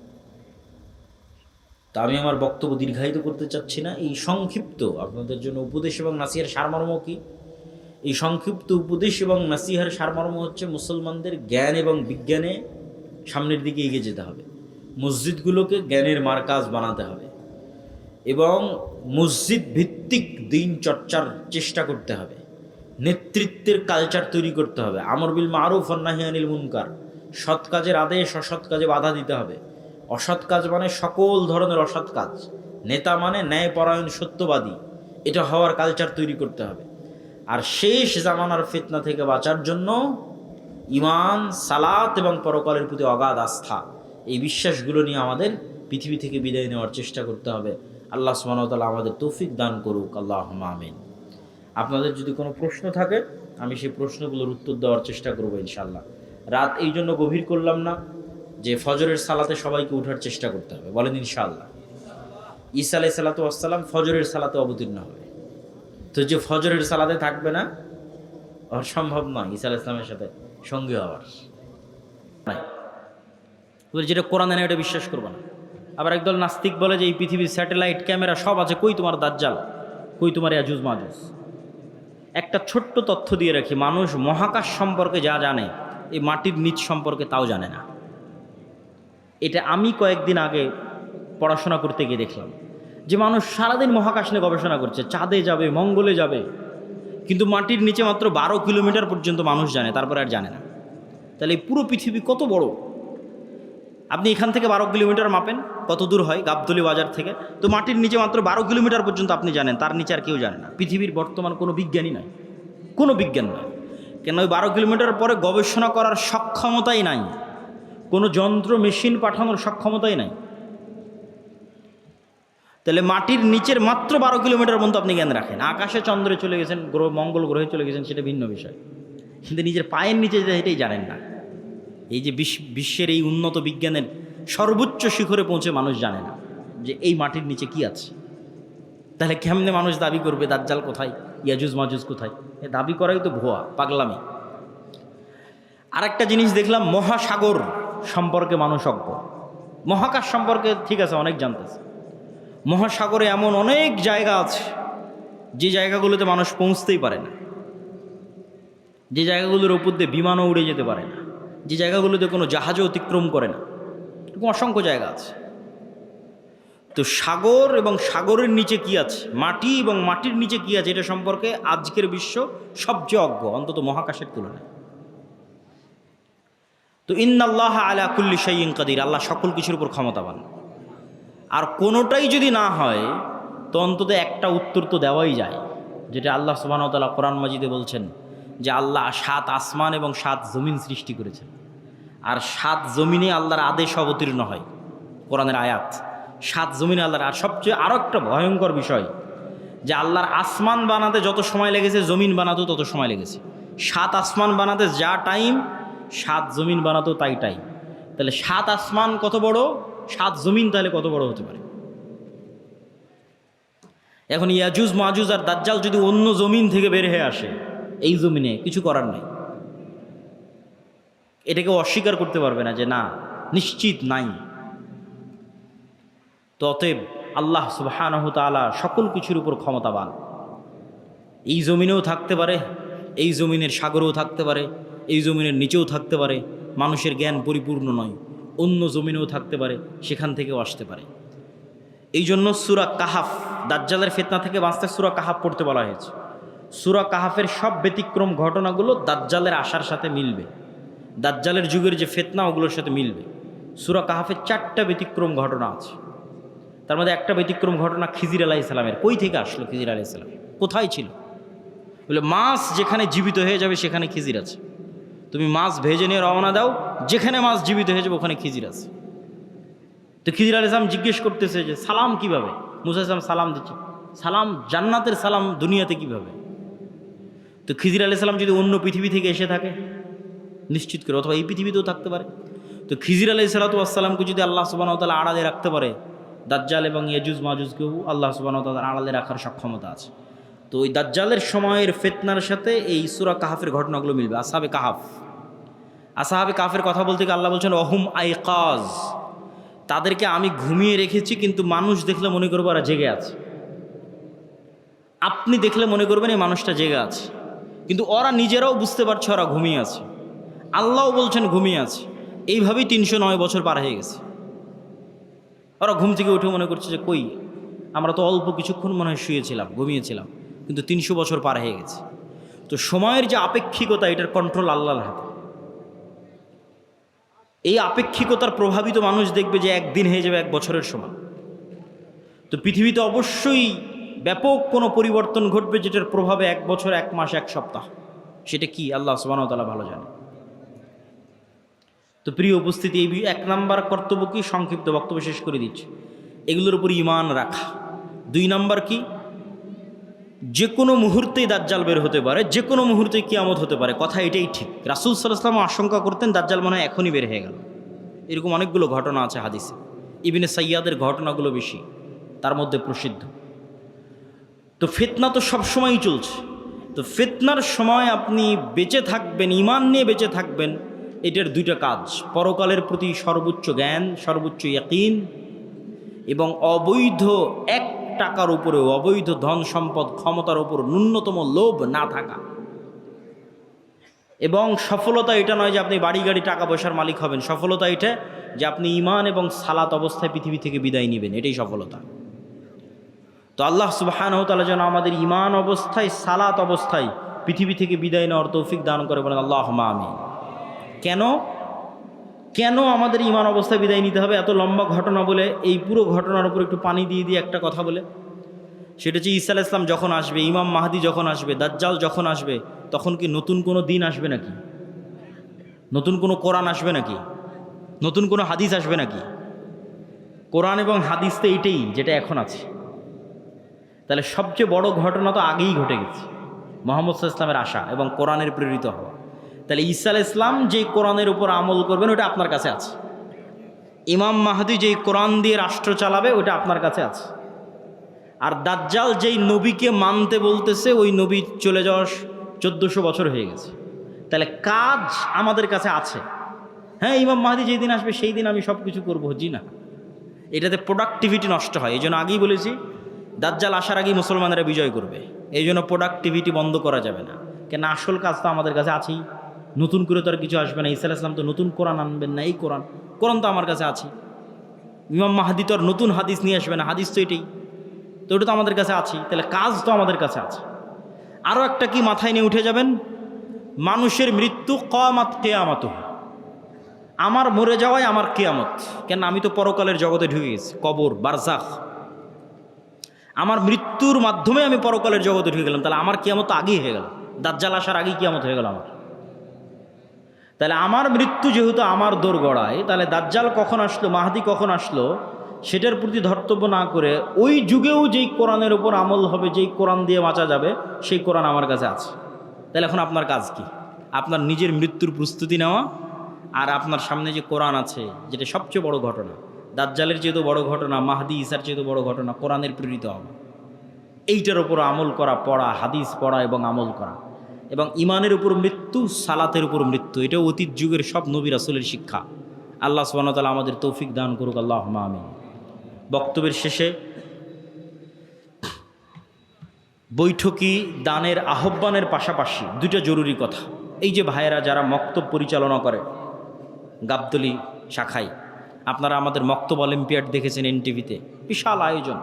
তা আমি আমার বক্তব্য দীর্ঘায়িত করতে চাচ্ছি না। এই সংক্ষিপ্ত আপনাদের জন্য উপদেশ এবং নাসিহার সারমর্ম কি? এই সংক্ষিপ্ত উপদেশ এবং নাসিহার সারমর্ম হচ্ছে, মুসলমানদের জ্ঞান এবং বিজ্ঞানে সামনের দিকে এগিয়ে যেতে হবে, মসজিদগুলোকে জ্ঞানের মারকাজ বানাতে হবে, এবং মসজিদ ভিত্তিক দিন চর্চার চেষ্টা করতে হবে, নেতৃত্বের কালচার তৈরি করতে হবে, আমর বিল মারুফ ওয়ান নাহি আনিল মুনকার, সৎ কাজের আদেশ, অসৎ কাজে বাধা দিতে হবে। অসৎ কাজ মানে সকল ধরনের অসৎ কাজ, নেতা মানে ন্যায়পরায়ণ সত্যবাদী, এটা হওয়ার কালচার তৈরি করতে হবে। আর শেষ জামানার ফিতনা থেকে বাঁচার জন্য ঈমান, সালাত এবং পরকালের প্রতি অগাধ আস্থা, এই বিশ্বাসগুলো নিয়ে আমাদের পৃথিবী থেকে বিদায় নেওয়ার চেষ্টা করতে হবে। আল্লাহ সুবহানাহু ওয়া তাআলা আমাদের তৌফিক দান করুক, আল্লাহুম্মা আমিন। আপনাদের যদি কোনো প্রশ্ন থাকে, আমি সেই প্রশ্নগুলোর উত্তর দেওয়ার চেষ্টা করব ইনশাআল্লাহ। রাত এই জন্য গভীর করলাম না যে ফজরের সালাতে সবাইকে ওঠার চেষ্টা করতে হবে, বলেন ইনশাআল্লাহ। ঈসা আলাইহিস সালাতু ওয়াস সালাম ফজরের সালাতে অবতীর্ণ হবে, তো যে ফজরের সালাতে থাকবে না, ওর সম্ভব নয় ঈসা আলাইহিস সালামের সাথে সঙ্গী হওয়ার। যেটা কোরআনে নেই, ওটা বিশ্বাস করবো না। আবার একদল নাস্তিক বলে যে এই পৃথিবীর স্যাটেলাইট ক্যামেরা সব আছে, কই তোমার দাজ্জাল, কই তোমার ইয়াজুজ মাজুজ। একটা ছোট্ট তথ্য দিয়ে রাখি, মানুষ মহাকাশ সম্পর্কে যা জানে, এই মাটির নিচ সম্পর্কে তাও জানে না। এটা আমি কয়েকদিন আগে পড়াশোনা করতে গিয়ে দেখলাম যে মানুষ সারাদিন মহাকাশ নিয়ে গবেষণা করছে, চাঁদে যাবে, মঙ্গলে যাবে, কিন্তু মাটির নিচে মাত্র 12 কিলোমিটার পর্যন্ত মানুষ জানে, তারপরে আর জানে না। তাহলে এই পুরো পৃথিবী কত বড়, আপনি এখান থেকে 12 কিলোমিটার মাপেন কত দূর হয় গাবতলী বাজার থেকে, তো মাটির নিচে মাত্র 12 কিলোমিটার পর্যন্ত আপনি জানেন, তার নিচে আর কেউ জানে না। পৃথিবীর বর্তমান কোনো বিজ্ঞানী নাই, কোনো বিজ্ঞান নাই, কেন ওই 12 কিলোমিটার পরে গবেষণা করার সক্ষমতাই নাই, কোনো যন্ত্র মেশিন পাঠানোর সক্ষমতাই নাই। তাহলে মাটির নিচের মাত্র 12 কিলোমিটার পর্যন্ত আপনি জ্ঞান রাখেন। আকাশে চন্দ্রে চলে গেছেন, গ্রহ মঙ্গল গ্রহে চলে গেছেন, সেটা ভিন্ন বিষয়, কিন্তু নিজের পায়ের নিচে এটাই জানেন না। এই যে বিশ্বের এই উন্নত বিজ্ঞানের সর্বোচ্চ শিখরে পৌঁছে মানুষ জানে না যে এই মাটির নিচে কি আছে। তাহলে কেমনে মানুষ দাবি করবে দাজ্জাল কোথায়, ইয়াজুজ মাজুজ কোথায়? এ দাবি করাই তো ভুয়া, পাগলামি। আরেকটা জিনিস দেখলাম, মহাসাগর সম্পর্কে মানুষ অজ্ঞ। মহাকাশ সম্পর্কে ঠিক আছে অনেক জানতেছে, মহাসাগরে এমন অনেক জায়গা আছে যে জায়গাগুলোতে মানুষ পৌঁছতেই পারে না, যে জায়গাগুলোর উপর দিয়ে বিমানও উড়ে যেতে পারে না, যে জায়গাগুলোতে কোনো জাহাজও অতিক্রম করে না, এরকম অসংখ্য জায়গা আছে। তো সাগর এবং সাগরের নিচে কি আছে, মাটি এবং মাটির নিচে কি আছে, এটা সম্পর্কে আজকের বিশ্ব সবচেয়ে অজ্ঞ, অন্তত মহাকাশের তুলনায়। তো ইন্নাল্লাহ আলা কুল্লি শাইইন কাদির, আল্লাহ সকল কিছুর উপর ক্ষমতাবান। আর কোনোটাই যদি না হয় তো অন্তত একটা উত্তর তো দেওয়াই যায়, যেটা আল্লাহ সুবহানাহু ওয়া তাআলা কোরআন মাজিদে বলছেন যে আল্লাহ 7 আসমান এবং 7 জমিন সৃষ্টি করেছেন, আর 7 জমিনে আল্লাহর আদেশ অবতীর্ণ হয়, কোরআনের আয়াত 7 জমিনে আল্লাহর। আর সবচেয়ে আরও একটা ভয়ঙ্কর বিষয় যে আল্লাহর আসমান বানাতে যত সময় লেগেছে জমিন বানাতেও তত সময় লেগেছে। 7 আসমান বানাতে যা টাইম 7 জমিন বানাতেও তাই টাইম। তাহলে 7 আসমান কত বড়, 7 জমিন তাহলে কত বড় হতে পারে? এখন ইয়াজুজ মাজুজ আর দাজ্জাল যদি অন্য জমিন থেকে বের হয়ে আসে, এই জমিনে কিছু করার নাই, এটাকে অস্বীকার করতে পারবে না যে না নিশ্চিত নাই। তো অতএব আল্লাহ সুবহানাহু তাআলা সকল কিছুর উপর ক্ষমতাবান। এই জমিনেও থাকতে পারে, এই জমিনের সাগরেও থাকতে পারে, এই জমিনের নিচেও থাকতে পারে, মানুষের জ্ঞান পরিপূর্ণ নয়, অন্য জমিনেও থাকতে পারে, সেখান থেকেও আসতে পারে। এই জন্য সূরা কাহাফ, দাজ্জালের ফিতনা থেকে বাঁচতে সূরা কাহাফ পড়তে বলা হয়েছে। সূরা কাহাফের সব ব্যতিক্রম ঘটনাগুলো দাজ্জালের আসার সাথে মিলবে, দাজ্জালের যুগের যে ফিতনা ওগুলোর সাথে মিলবে। সূরা কাহাফের 4টা ব্যতিক্রম ঘটনা আছে, তার মধ্যে একটা ব্যতিক্রম ঘটনা খিজির আলাইহিস সালামের। কই থেকে আসলো খিজির আলাইহিস সালাম, কোথায় ছিল? বলে মাছ যেখানে জীবিত হয়ে যাবে সেখানে খিজির আছে, তুমি মাছ ভেজে নিয়ে রওনা দাও, যেখানে মাছ জীবিত হয়ে যাবে ওখানে খিজির আছে। তো খিজির আলাইহিস সালাম জিজ্ঞেস করতেছে যে সালাম কিভাবে? মুসা আলাইহিস সালাম সালাম দিচ্ছে, সালাম জান্নাতের সালাম দুনিয়াতে কিভাবে? তো খিজির আলাইহিস সালাম যদি অন্য পৃথিবী থেকে এসে থাকে নিশ্চিত করে, অথবা এই পৃথিবীতেও থাকতে পারে, তো খিজির আলাইহিস সালামকে যদি আল্লাহ সুবহানাহু ওয়া তাআলা আড়ালে রাখতে পারে, দাজ্জাল এবং ইয়াজুজ মাজুজকেও আল্লাহ সুবহানাহু ওয়া তাআলা আড়ালে রাখার সক্ষমতা আছে। তো ওই দাজ্জালের সময়ের ফিতনার সাথে এই সূরা কাহাফের ঘটনাগুলো মিলবে। আসহাবে কাহাফ, আসহাবে কাহাফের কথা বলতে গিয়ে আল্লাহ বলছেন ওহুম আইকাজ, তাদেরকে আমি ঘুমিয়ে রেখেছি, কিন্তু মানুষ দেখলে মনে করবে ওরা জেগে আছে। আপনি দেখলে মনে করবেন এই মানুষটা জেগে আছে, কিন্তু ওরা নিজেরাও বুঝতে পারছে ওরা ঘুমিয়ে আছে, আল্লাহও বলছেন ঘুমিয়ে আছে। এইভাবেই 309 বছর পার হয়ে গেছে। ওরা ঘুম থেকে উঠে মনে করছে যে কই, আমরা তো অল্প কিছুক্ষণ মনে হয় শুয়েছিলাম, ঘুমিয়েছিলাম, কিন্তু 300 বছর পার হয়ে গেছে। তো সময়ের যে আপেক্ষিকতা, এটার কন্ট্রোল আল্লাহর হাতে। এই আপেক্ষিকতার প্রভাবিত মানুষ দেখবে যে একদিন হয়ে যাবে 1 বছরের সমান। তো পৃথিবীতে অবশ্যই ব্যাপক কোনো পরিবর্তন ঘটবে, যেটার প্রভাবে 1 বছর, 1 মাস, 1 সপ্তাহ, সেটা কি আল্লাহ সুবহানাহু ওয়া তাআলা ভালো জানে। তো প্রিয় উপস্থিতি, এই 1 নাম্বার কর্তব্য কি, সংক্ষিপ্ত বক্তব্য শেষ করে দিচ্ছি, এগুলোর উপর ঈমান রাখা। 2 নাম্বার কি, যে কোনো মুহূর্তেই দাজ্জাল বের হতে পারে, যে কোনো মুহূর্তেই কিয়ামত হতে পারে, কথা এটাই ঠিক। রাসূল সাল্লাল্লাহু আলাইহি ওয়াসাল্লাম আশঙ্কা করতেন দাজ্জাল মনে হয় এখনই বের হয়ে গেল। এরকম অনেকগুলো ঘটনা আছে হাদিসে, ইবনে সাইয়াদের ঘটনাগুলো বেশি, তার মধ্যে প্রসিদ্ধ। তো ফিতনা তো সবসময়ই চলছে। তো ফিতনার সময় আপনি বেঁচে থাকবেন, ঈমান নিয়ে বেঁচে থাকবেন, এটার 2টা কাজ: পরকালের প্রতি সর্বোচ্চ জ্ঞান, সর্বোচ্চ ইয়াকিন, এবং অবৈধ 1 টাকার উপরেও, অবৈধ ধন সম্পদ ক্ষমতার উপর ন্যূনতম লোভ না থাকা। এবং সফলতা এটা নয় যে আপনি বাড়ি গাড়ি টাকা পয়সার মালিক হবেন, সফলতা এটা যে আপনি ঈমান এবং সালাত অবস্থায় পৃথিবী থেকে বিদায় নেবেন, এটাই সফলতা। তো আল্লাহ সুবহানাহু ওয়া তাআলা যেন আমাদের ঈমান অবস্থায়, সালাত অবস্থায় পৃথিবী থেকে বিদায় নেওয়ার তৌফিক দান করে, বলেন আল্লাহুম্মা আমিন। কেন? কেন আমাদের ইমান অবস্থায় বিদায় নিতে হবে? এত লম্বা ঘটনা বলে এই পুরো ঘটনার উপর একটু পানি দিয়ে একটা কথা বলে, সেটা হচ্ছে ঈসা আলাইহিস সালাম যখন আসবে, ইমাম মাহদি যখন আসবে, দাজ্জাল যখন আসবে, তখন কি নতুন কোনো দিন আসবে নাকি? নতুন কোনো কোরআন আসবে নাকি? নতুন কোনো হাদিস আসবে নাকি? কোরআন এবং হাদিস তো এইটাই যেটা এখন আছে। তাহলে সবচেয়ে বড় ঘটনা তো আগেই ঘটে গেছে, মুহাম্মদ সাল্লাল্লাহু আলাইহি ওয়াসাল্লামের আসা এবং কোরআনের প্রেরিত হওয়া। তাহলে ঈসা আলাইহিস সালাম যেই কোরআনের উপর আমল করবেন ওটা আপনার কাছে আছে। ইমাম মাহদি যেই কোরআন দিয়ে রাষ্ট্র চালাবে ওটা আপনার কাছে আছে। আর দাজ্জাল যেই নবীকে মানতে বলতেছে ওই নবী চলে যাওয়ার 1400 বছর হয়ে গেছে। তাহলে কাজ আমাদের কাছে আছে। হ্যাঁ, ইমাম মাহদি যেই দিন আসবে সেই দিন আমি সব কিছু করবো, জি না, এটাতে প্রোডাক্টিভিটি নষ্ট হয়। এই জন্য আগেই বলেছি দাজ্জাল আসার আগেই মুসলমানেরা বিজয় করবে। এই জন্য প্রোডাক্টিভিটি বন্ধ করা যাবে না, কেন আসল কাজ তো আমাদের কাছে আছেই। নতুন করে তো আর কিছু আসবে না। ঈসা আলাইহিস সালাম তো নতুন কোরআন আনবেন না, এই কোরআন তো আমার কাছে আছে। ইমাম মাহদি তো আর নতুন হাদিস নিয়ে আসবে না, হাদিস তো এটাই, তো ওটা তো আমাদের কাছে আছে। তাহলে কাজ তো আমাদের কাছে আছে। আরও একটা কি মাথায় নিয়ে উঠে যাবেন, মানুষের মৃত্যু কিয়ামত, কিয়ামত আমার মরে যাওয়াই আমার কিয়ামত। কেন? আমি তো পরকালের জগতে ঢুকে গেছি, কবর, বারজাখ। আমার মৃত্যুর মাধ্যমে আমি পরকালের জগতে ঢুকে গেলাম, তাহলে আমার কিয়ামত তো আগেই হয়ে গেল। দাজ্জাল আসার আগেই কিয়ামত হয়ে গেল আমার। তাহলে আমার মৃত্যু যেহেতু আমার দোরগড়ায়, তাহলে দাজ্জাল কখন আসলো, মাহদি কখন আসলো, সেটার প্রতি ধর্তব্য না করে ওই যুগেও যেই কোরআনের উপর আমল হবে, যেই কোরআন দিয়ে বাঁচা যাবে, সেই কোরআন আমার কাছে আছে। তাহলে এখন আপনার কাজ কি? আপনার নিজের মৃত্যুর প্রস্তুতি নেওয়া, আর আপনার সামনে যে কোরআন আছে, যেটা সবচেয়ে বড় ঘটনা, দাজ্জালের চেয়েও বড় ঘটনা, মাহদি ঈসার চেয়েও বড় ঘটনা, কোরআনের প্রেরিত হওয়া, এইটার উপর আমল করা, পড়া, হাদিস পড়া এবং আমল করা। এবং ইমানের উপর মৃত্যু, সালাতের উপর মৃত্যু, এটা অতীত যুগের সব নবী রাসূলের শিক্ষা। আল্লাহ সুবহানাহু ওয়া তাআলা আমাদের তৌফিক দান করুক, আল্লাহুম্মা আমিন। বক্তব্যের শেষে বৈঠকি দানের আহ্বানের পাশাপাশি দুটো জরুরি কথা। এই যে ভাইয়েরা যারা মক্তব পরিচালনা করে গাবতলী শাখায়, আপনারা আমাদের মক্তব অলিম্পিয়াড দেখেছেন এনটিভিতে, বিশাল আয়োজন।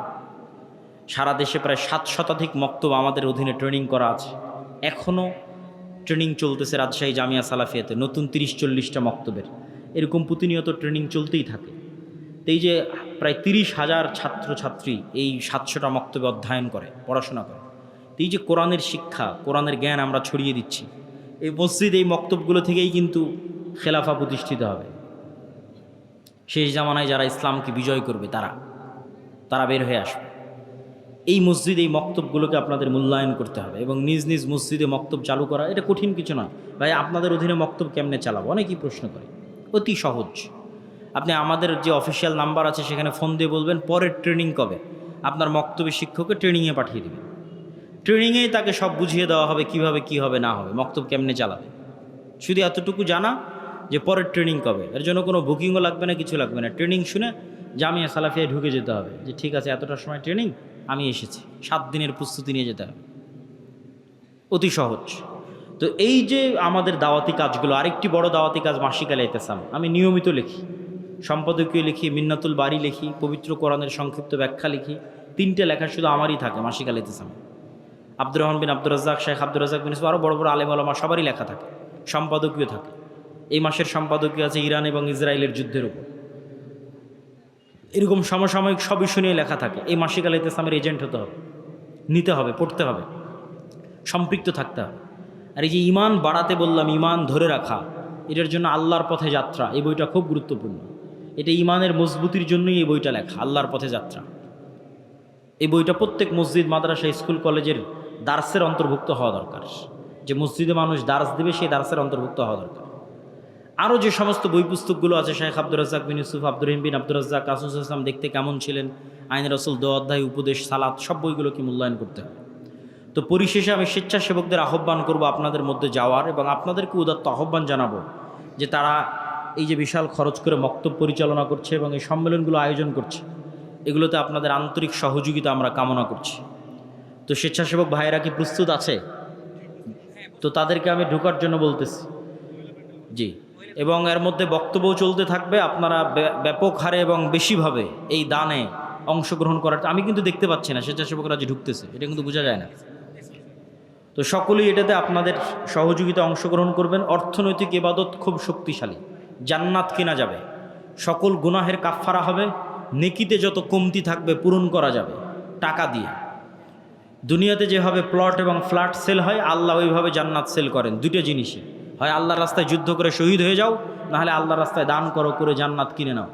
সারা দেশে প্রায় 7 শতাধিক মক্তব আমাদের অধীনে ট্রেনিং করা আছে। এখনও ট্রেনিং চলতেছে রাজশাহী জামিয়া সালাফিয়াতে, নতুন 30-40টা মক্তবের, এরকম প্রতিনিয়ত ট্রেনিং চলতেই থাকে। তো এই যে প্রায় 30,000 ছাত্রছাত্রী এই 700টা মক্তবে অধ্যয়ন করে, পড়াশোনা করে। তো এই যে কোরআনের শিক্ষা, কোরআনের জ্ঞান আমরা ছড়িয়ে দিচ্ছি, এই মসজিদ, এই মক্তবগুলো থেকেই কিন্তু খেলাফা প্রতিষ্ঠিত হবে। শেষ জামানায় যারা ইসলামকে বিজয় করবে তারা বের হয়ে আসবে। এই মসজিদ, এই মক্তবগুলোকে আপনাদের মূল্যায়ন করতে হবে এবং নিজ নিজ মসজিদে মক্তব চালু করা এটা কঠিন কিছু নয়। ভাই, আপনাদের অধীনে মক্তব কেমনে চালাবো? অনেকেই প্রশ্ন করে। অতি সহজ। আপনি আমাদের যে অফিসিয়াল নাম্বার আছে সেখানে ফোন দিয়ে বলবেন পরের ট্রেনিং কবে, আপনার মক্তবের শিক্ষককে ট্রেনিংয়ে পাঠিয়ে দেবেন। ট্রেনিংয়েই তাকে সব বুঝিয়ে দেওয়া হবে কিভাবে কী হবে না হবে, মক্তব কেমনে চালাবে। শুধু এতটুকু জানা যে পরের ট্রেনিং কবে, এর জন্য কোনো বুকিংও লাগবে না, কিছু লাগবে না। ট্রেনিং শুনে জামিয়া সালাফিয়ায় ঢুকে যেতে হবে যে ঠিক আছে এতটার সময় ট্রেনিং, আমি এসেছি, 7 দিনের প্রস্তুতি নিয়ে যেতে হবে। অতি সহজ। তো এই যে আমাদের দাওয়াতি কাজগুলো, আরেকটি বড় দাওয়াতি কাজ মাসিক আল ইতিসাম। আমি নিয়মিত লিখি, সম্পাদকীয় লিখি, মিন্নাতুল বাড়ি লিখি, পবিত্র কোরআনের সংক্ষিপ্ত ব্যাখ্যা লিখি। 3টে লেখা শুধু আমারই থাকে মাসিক আল ইতিসাম। আব্দুর রহমান বিন আব্দুর রাজ্জাক, শেখ আব্দুর রাজ্জাক বিন ইউসুফ, আরও বড় বড় আলেম ওলামা সবারই লেখা থাকে, সম্পাদকীয় থাকে। এই মাসের সম্পাদকীয় আছে ইরান এবং ইসরায়েলের যুদ্ধের উপর। এরকম সমসাময়িক সব ইস্যু নিয়ে লেখা থাকে। এই মাসিক আল ইতিসামের এজেন্ট হতে হবে, নিতে হবে, পড়তে হবে, সম্পৃক্ত থাকতে হবে। আর এই যে ইমান বাড়াতে বললাম, ইমান ধরে রাখা, এটার জন্য আল্লাহর পথে যাত্রা, এই বইটা খুব গুরুত্বপূর্ণ। এটা ইমানের মজবুতির জন্যই এই বইটা লেখা, আল্লাহর পথে যাত্রা। এই বইটা প্রত্যেক মসজিদ, মাদ্রাসা, স্কুল, কলেজের দার্সের অন্তর্ভুক্ত হওয়া দরকার। যে মসজিদে মানুষ দার্স দেবে সেই দার্সের অন্তর্ভুক্ত হওয়া দরকার। আরও যে সমস্ত বই পুস্তকগুলো আছে, শেখ আব্দুর রাজ্জাক বিন ইউসুফ, আব্দুর রহিম বিন আব্দুর রাজ্জাক, রাসূল সাল্লাল্লাহু আলাইহি ওয়াসাল্লাম দেখতে কেমন ছিলেন, আইন রাসূল, 2 অধ্যায়, উপদেশ, সালাত, সব বইগুলোকে মূল্যায়ন করতে হবে। তো পরিশেষে আমি স্বেচ্ছাসেবকদের আহ্বান করব আপনাদের মধ্যে যাওয়ার, এবং আপনাদেরকে উদাত্ত আহ্বান জানাবো যে তারা এই যে বিশাল খরচ করে মক্তব পরিচালনা করছে এবং এই সম্মেলনগুলো আয়োজন করছে, এগুলোতে আপনাদের আন্তরিক সহযোগিতা আমরা কামনা করছি। তো স্বেচ্ছাসেবক ভাইয়েরা কি প্রস্তুত আছে? তো তাদেরকে আমি ঢোকার জন্য বলতেছি, জি। এবং এর মধ্যে বক্তব্যও চলতে থাকবে। আপনারা ব্যাপক হারে এবং বেশিভাবে এই দানে অংশগ্রহণ করার, আমি কিন্তু দেখতে পাচ্ছি না স্বেচ্ছাসেবকরা যে ঢুকতেছে, এটা কিন্তু বোঝা যায় না। তো সকলেই এটাতে আপনাদের সহযোগিতা অংশগ্রহণ করবেন। অর্থনৈতিক ইবাদত খুব শক্তিশালী, জান্নাত কেনা যাবে, সকল গুনাহের কাফফারা হবে, নেকিতে যত কমতি থাকবে পূরণ করা যাবে টাকা দিয়ে। দুনিয়াতে যেভাবে প্লট এবং ফ্ল্যাট সেল হয়, আল্লাহ ওইভাবে জান্নাত সেল করেন। দুটো জিনিসই, হয় আল্লাহর রাস্তায় যুদ্ধ করে শহীদ হয়ে যাও, নাহলে আল্লাহর রাস্তায় দান করো, করে জান্নাত কিনে নাও।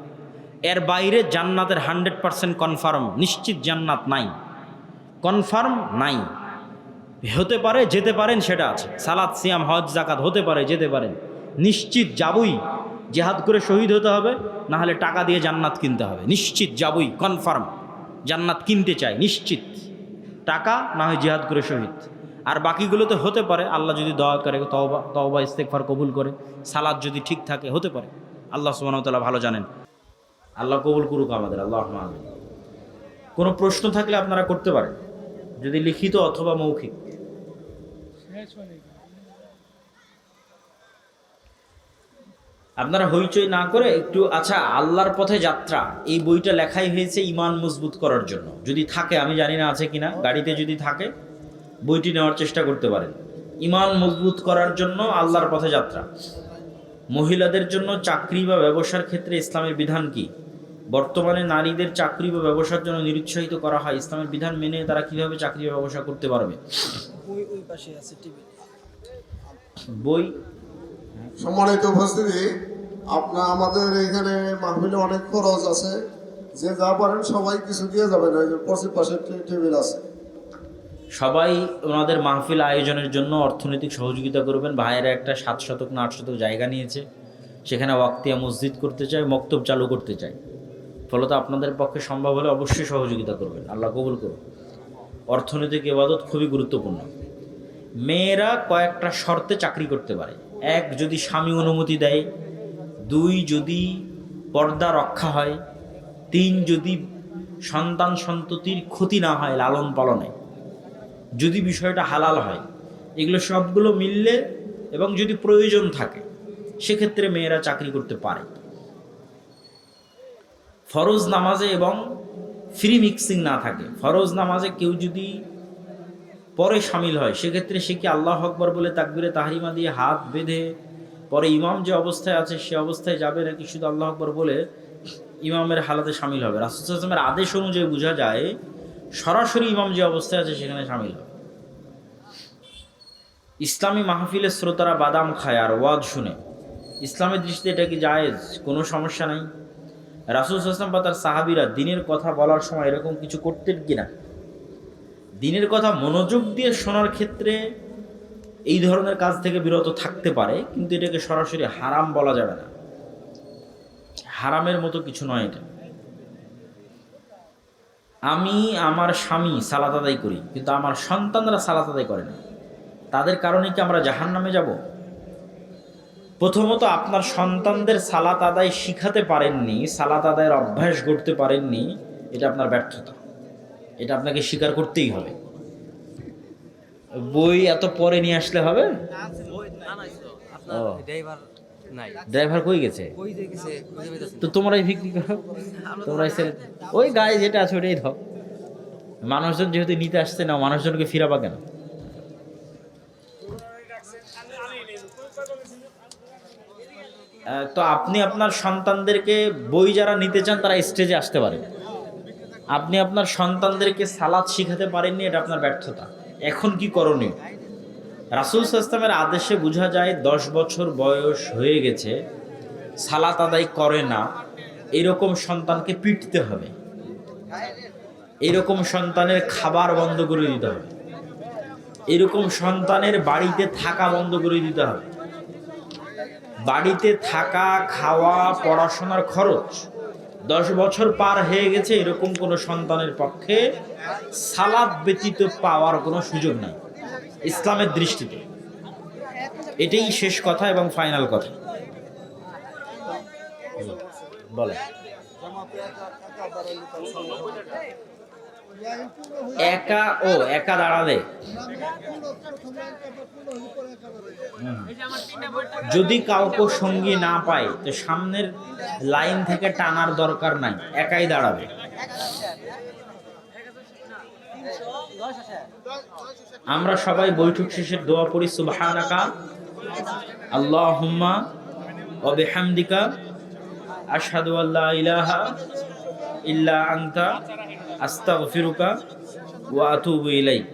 এর বাইরে জান্নাতের 100% কনফার্ম, নিশ্চিত জান্নাত নাই, কনফার্ম নাই। হতে পারে, যেতে পারেন, সেটা আছে। সালাত, সিয়াম, হজ, জাকাত হতে পারে, যেতে পারেন, নিশ্চিত যাবই। জিহাদ করে শহীদ হতে হবে, না হলে টাকা দিয়ে জান্নাত কিনতে হবে। নিশ্চিত যাবই, কনফার্ম জান্নাত কিনতে চাই, নিশ্চিত। টাকা না হয় জিহাদ করে শহীদ। আর বাকিগুলোতে হতে পারে, আল্লাহ যদি দয়া করে, তওবা ইস্তেগফার কবুল করে, সালাত যদি ঠিক থাকে, হতে পারে। আল্লাহ সুবহানাহু ওয়া তাআলা ভালো জানেন। আল্লাহ কবুল করুক আমাদের, আল্লাহুম্মা আমিন। কোনো প্রশ্ন থাকলে আপনারা করতে পারেন, যদি লিখিত অথবা মৌখিক। আপনারা হইচই না করে একটু, আচ্ছা, আল্লাহর পথে যাত্রা, এই বইটা লেখাই হয়েছে ইমান মজবুত করার জন্য। যদি থাকে, আমি জানি না আছে কিনা, গাড়িতে যদি থাকে বইটি নেওয়ার চেষ্টা করতে পারেন। ইমান মজবুত করার জন্য আল্লাহর পথে যাত্রা। মহিলাদের জন্য চাকরি বা ব্যবসার ক্ষেত্রে ইসলামের বিধান কি? বর্তমানে নারীদের চাকরি বা ব্যবসার জন্য নিরুৎসাহিত করা হয়, ইসলামের বিধান মেনে তারা কিভাবে চাকরি বা ব্যবসা করতে পারবে? বই। সম্মানিত উপস্থিতি, আমাদের এখানে মাহফিলে অনেক খরচ আছে, যে যা পারেন সবাই কিছু দিয়ে যাবেন। ওই যে পশ্চিম পাশে টেবিল আছে, সবাই ওনাদের মাহফিল আয়োজনের জন্য অর্থনৈতিক সহযোগিতা করবেন। ভাইয়েরা একটা 7 শতক না 8 শতক জায়গা নিয়েছে, সেখানে ওয়াক্তিয়া মসজিদ করতে চায়, মক্তব চালু করতে চায়। ফলত আপনাদের পক্ষে সম্ভব হলে অবশ্যই সহযোগিতা করবেন, আল্লাহ কবুল করুন। অর্থনৈতিক ইবাদত খুবই গুরুত্বপূর্ণ। মেয়েরা কয়েকটা শর্তে চাকরি করতে পারে। 1, যদি স্বামী অনুমতি দেয়। 2, যদি পর্দা রক্ষা হয়। 3, যদি সন্তান সন্ততির ক্ষতি না হয় লালন পালনে, যদি বিষয়টা হালাল হয়। এগুলো সবগুলো মিললে এবং যদি প্রয়োজন থাকে, সেক্ষেত্রে মেয়েরা চাকরি করতে পারে। ফরজ নামাজে এবং ফ্রি মিক্সিং না থাকে। ফরজ নামাজে কেউ যদি পরে সামিল হয়, সেক্ষেত্রে সে কি আল্লাহু আকবার বলে তাকবীরে তাহরিমা দিয়ে হাত বেঁধে পরে ইমাম যে অবস্থায় আছে সে অবস্থায় যাবে, নাকি শুধু আল্লাহু আকবার বলে ইমামের হালাতে সামিল হবে? রাসূল সাল্লাল্লাহু আলাইহি ওয়াসাল্লামের আদেশ অনুযায়ী বোঝা যায় সরাসরি ইমাম যে অবস্থায় আছে সেখানে সামিল হবে। ইসলামী মাহফিলের শ্রোতারা বাদাম খায় আর ওয়াজ শুনে, ইসলামের দৃষ্টিতে এটা কি জায়েজ? কোনো সমস্যা নাই। রাসূল সাল্লাল্লাহু আলাইহি ওয়াসাল্লাম বা তার সাহাবীরা দিনের কথা বলার সময় এরকম কিছু করতেন কিনা? দিনের কথা মনোযোগ দিয়ে শোনার ক্ষেত্রে এই ধরনের কাজ থেকে বিরত থাকতে পারে, কিন্তু এটাকে সরাসরি হারাম বলা যাবে না। হারামের মতো কিছু নয় এটা। আমি আমার স্বামী সালাত আদায় করি, কিন্তু আমার সন্তানরা সালাত আদায় করে না, তাদের কারণে কি আমরা জাহান্নামে যাব? প্রথমত, আপনার সন্তানদের সালাত আদায় শিখাতে পারেননি, সালাত আদায়ের অভ্যাস গড়তে পারেননি, এটা আপনার ব্যর্থতা। এটা আপনাকে স্বীকার করতেই হবে। বই এত পরে নিয়ে আসলে হবে? ড্রাইভার কই গেছে? তো তোমরাই বিক্রি করো, তোমরাই ওই গায়ে যেটা আছে ওটাই দাও। মানুষজন যেহেতু নিতে আসছে না, মানুষজনকে ফিরাবা কেন? তো আপনি আপনার সন্তানদেরকে, বই যারা নিতে চান তারা স্টেজে আসতে পারেন। আপনি আপনার সন্তানদেরকে সালাত শিখাতে পারেননি, এটা আপনার ব্যর্থতা। এখন কি করণীয়? রাসূল সাল্লাল্লাহু আলাইহি ওয়াসাল্লামের আদেশে বোঝা যায় 10 বছর বয়স হয়ে গেছে, সালাত আদায় করে না, এরকম সন্তানকে পিটতে হবে। এরকম সন্তানের খাবার বন্ধ করে দিতে হবে। এরকম সন্তানের বাড়িতে থাকা বন্ধ করে দিতে হবে। বাড়িতে থাকা, খাওয়া, পড়াশোনার খরচ 10 বছর পার হয়ে গেছে, এরকম কোনো সন্তানের পক্ষে সালাত ব্যতীত পাওয়ার কোনো সুযোগ নাই ইসলামের দৃষ্টিতে। এটাই শেষ কথা এবং ফাইনাল কথা। বলে একা দাঁড়ালে যদি কাউকে সঙ্গী না পায়, তো সামনের লাইন থেকে টানার দরকার নাই, একাই দাঁড়াবে। আমরা সবাই বৈঠক শেষে দোয়া পড়ি, সুবহানাকা আল্লাহুম্মা ওয়া বিহামদিকা আশহাদু আল্লা ইলাহা ইল্লা আনতা আস্তাগফিরুকা ওয়া আতুবু ইলাইক।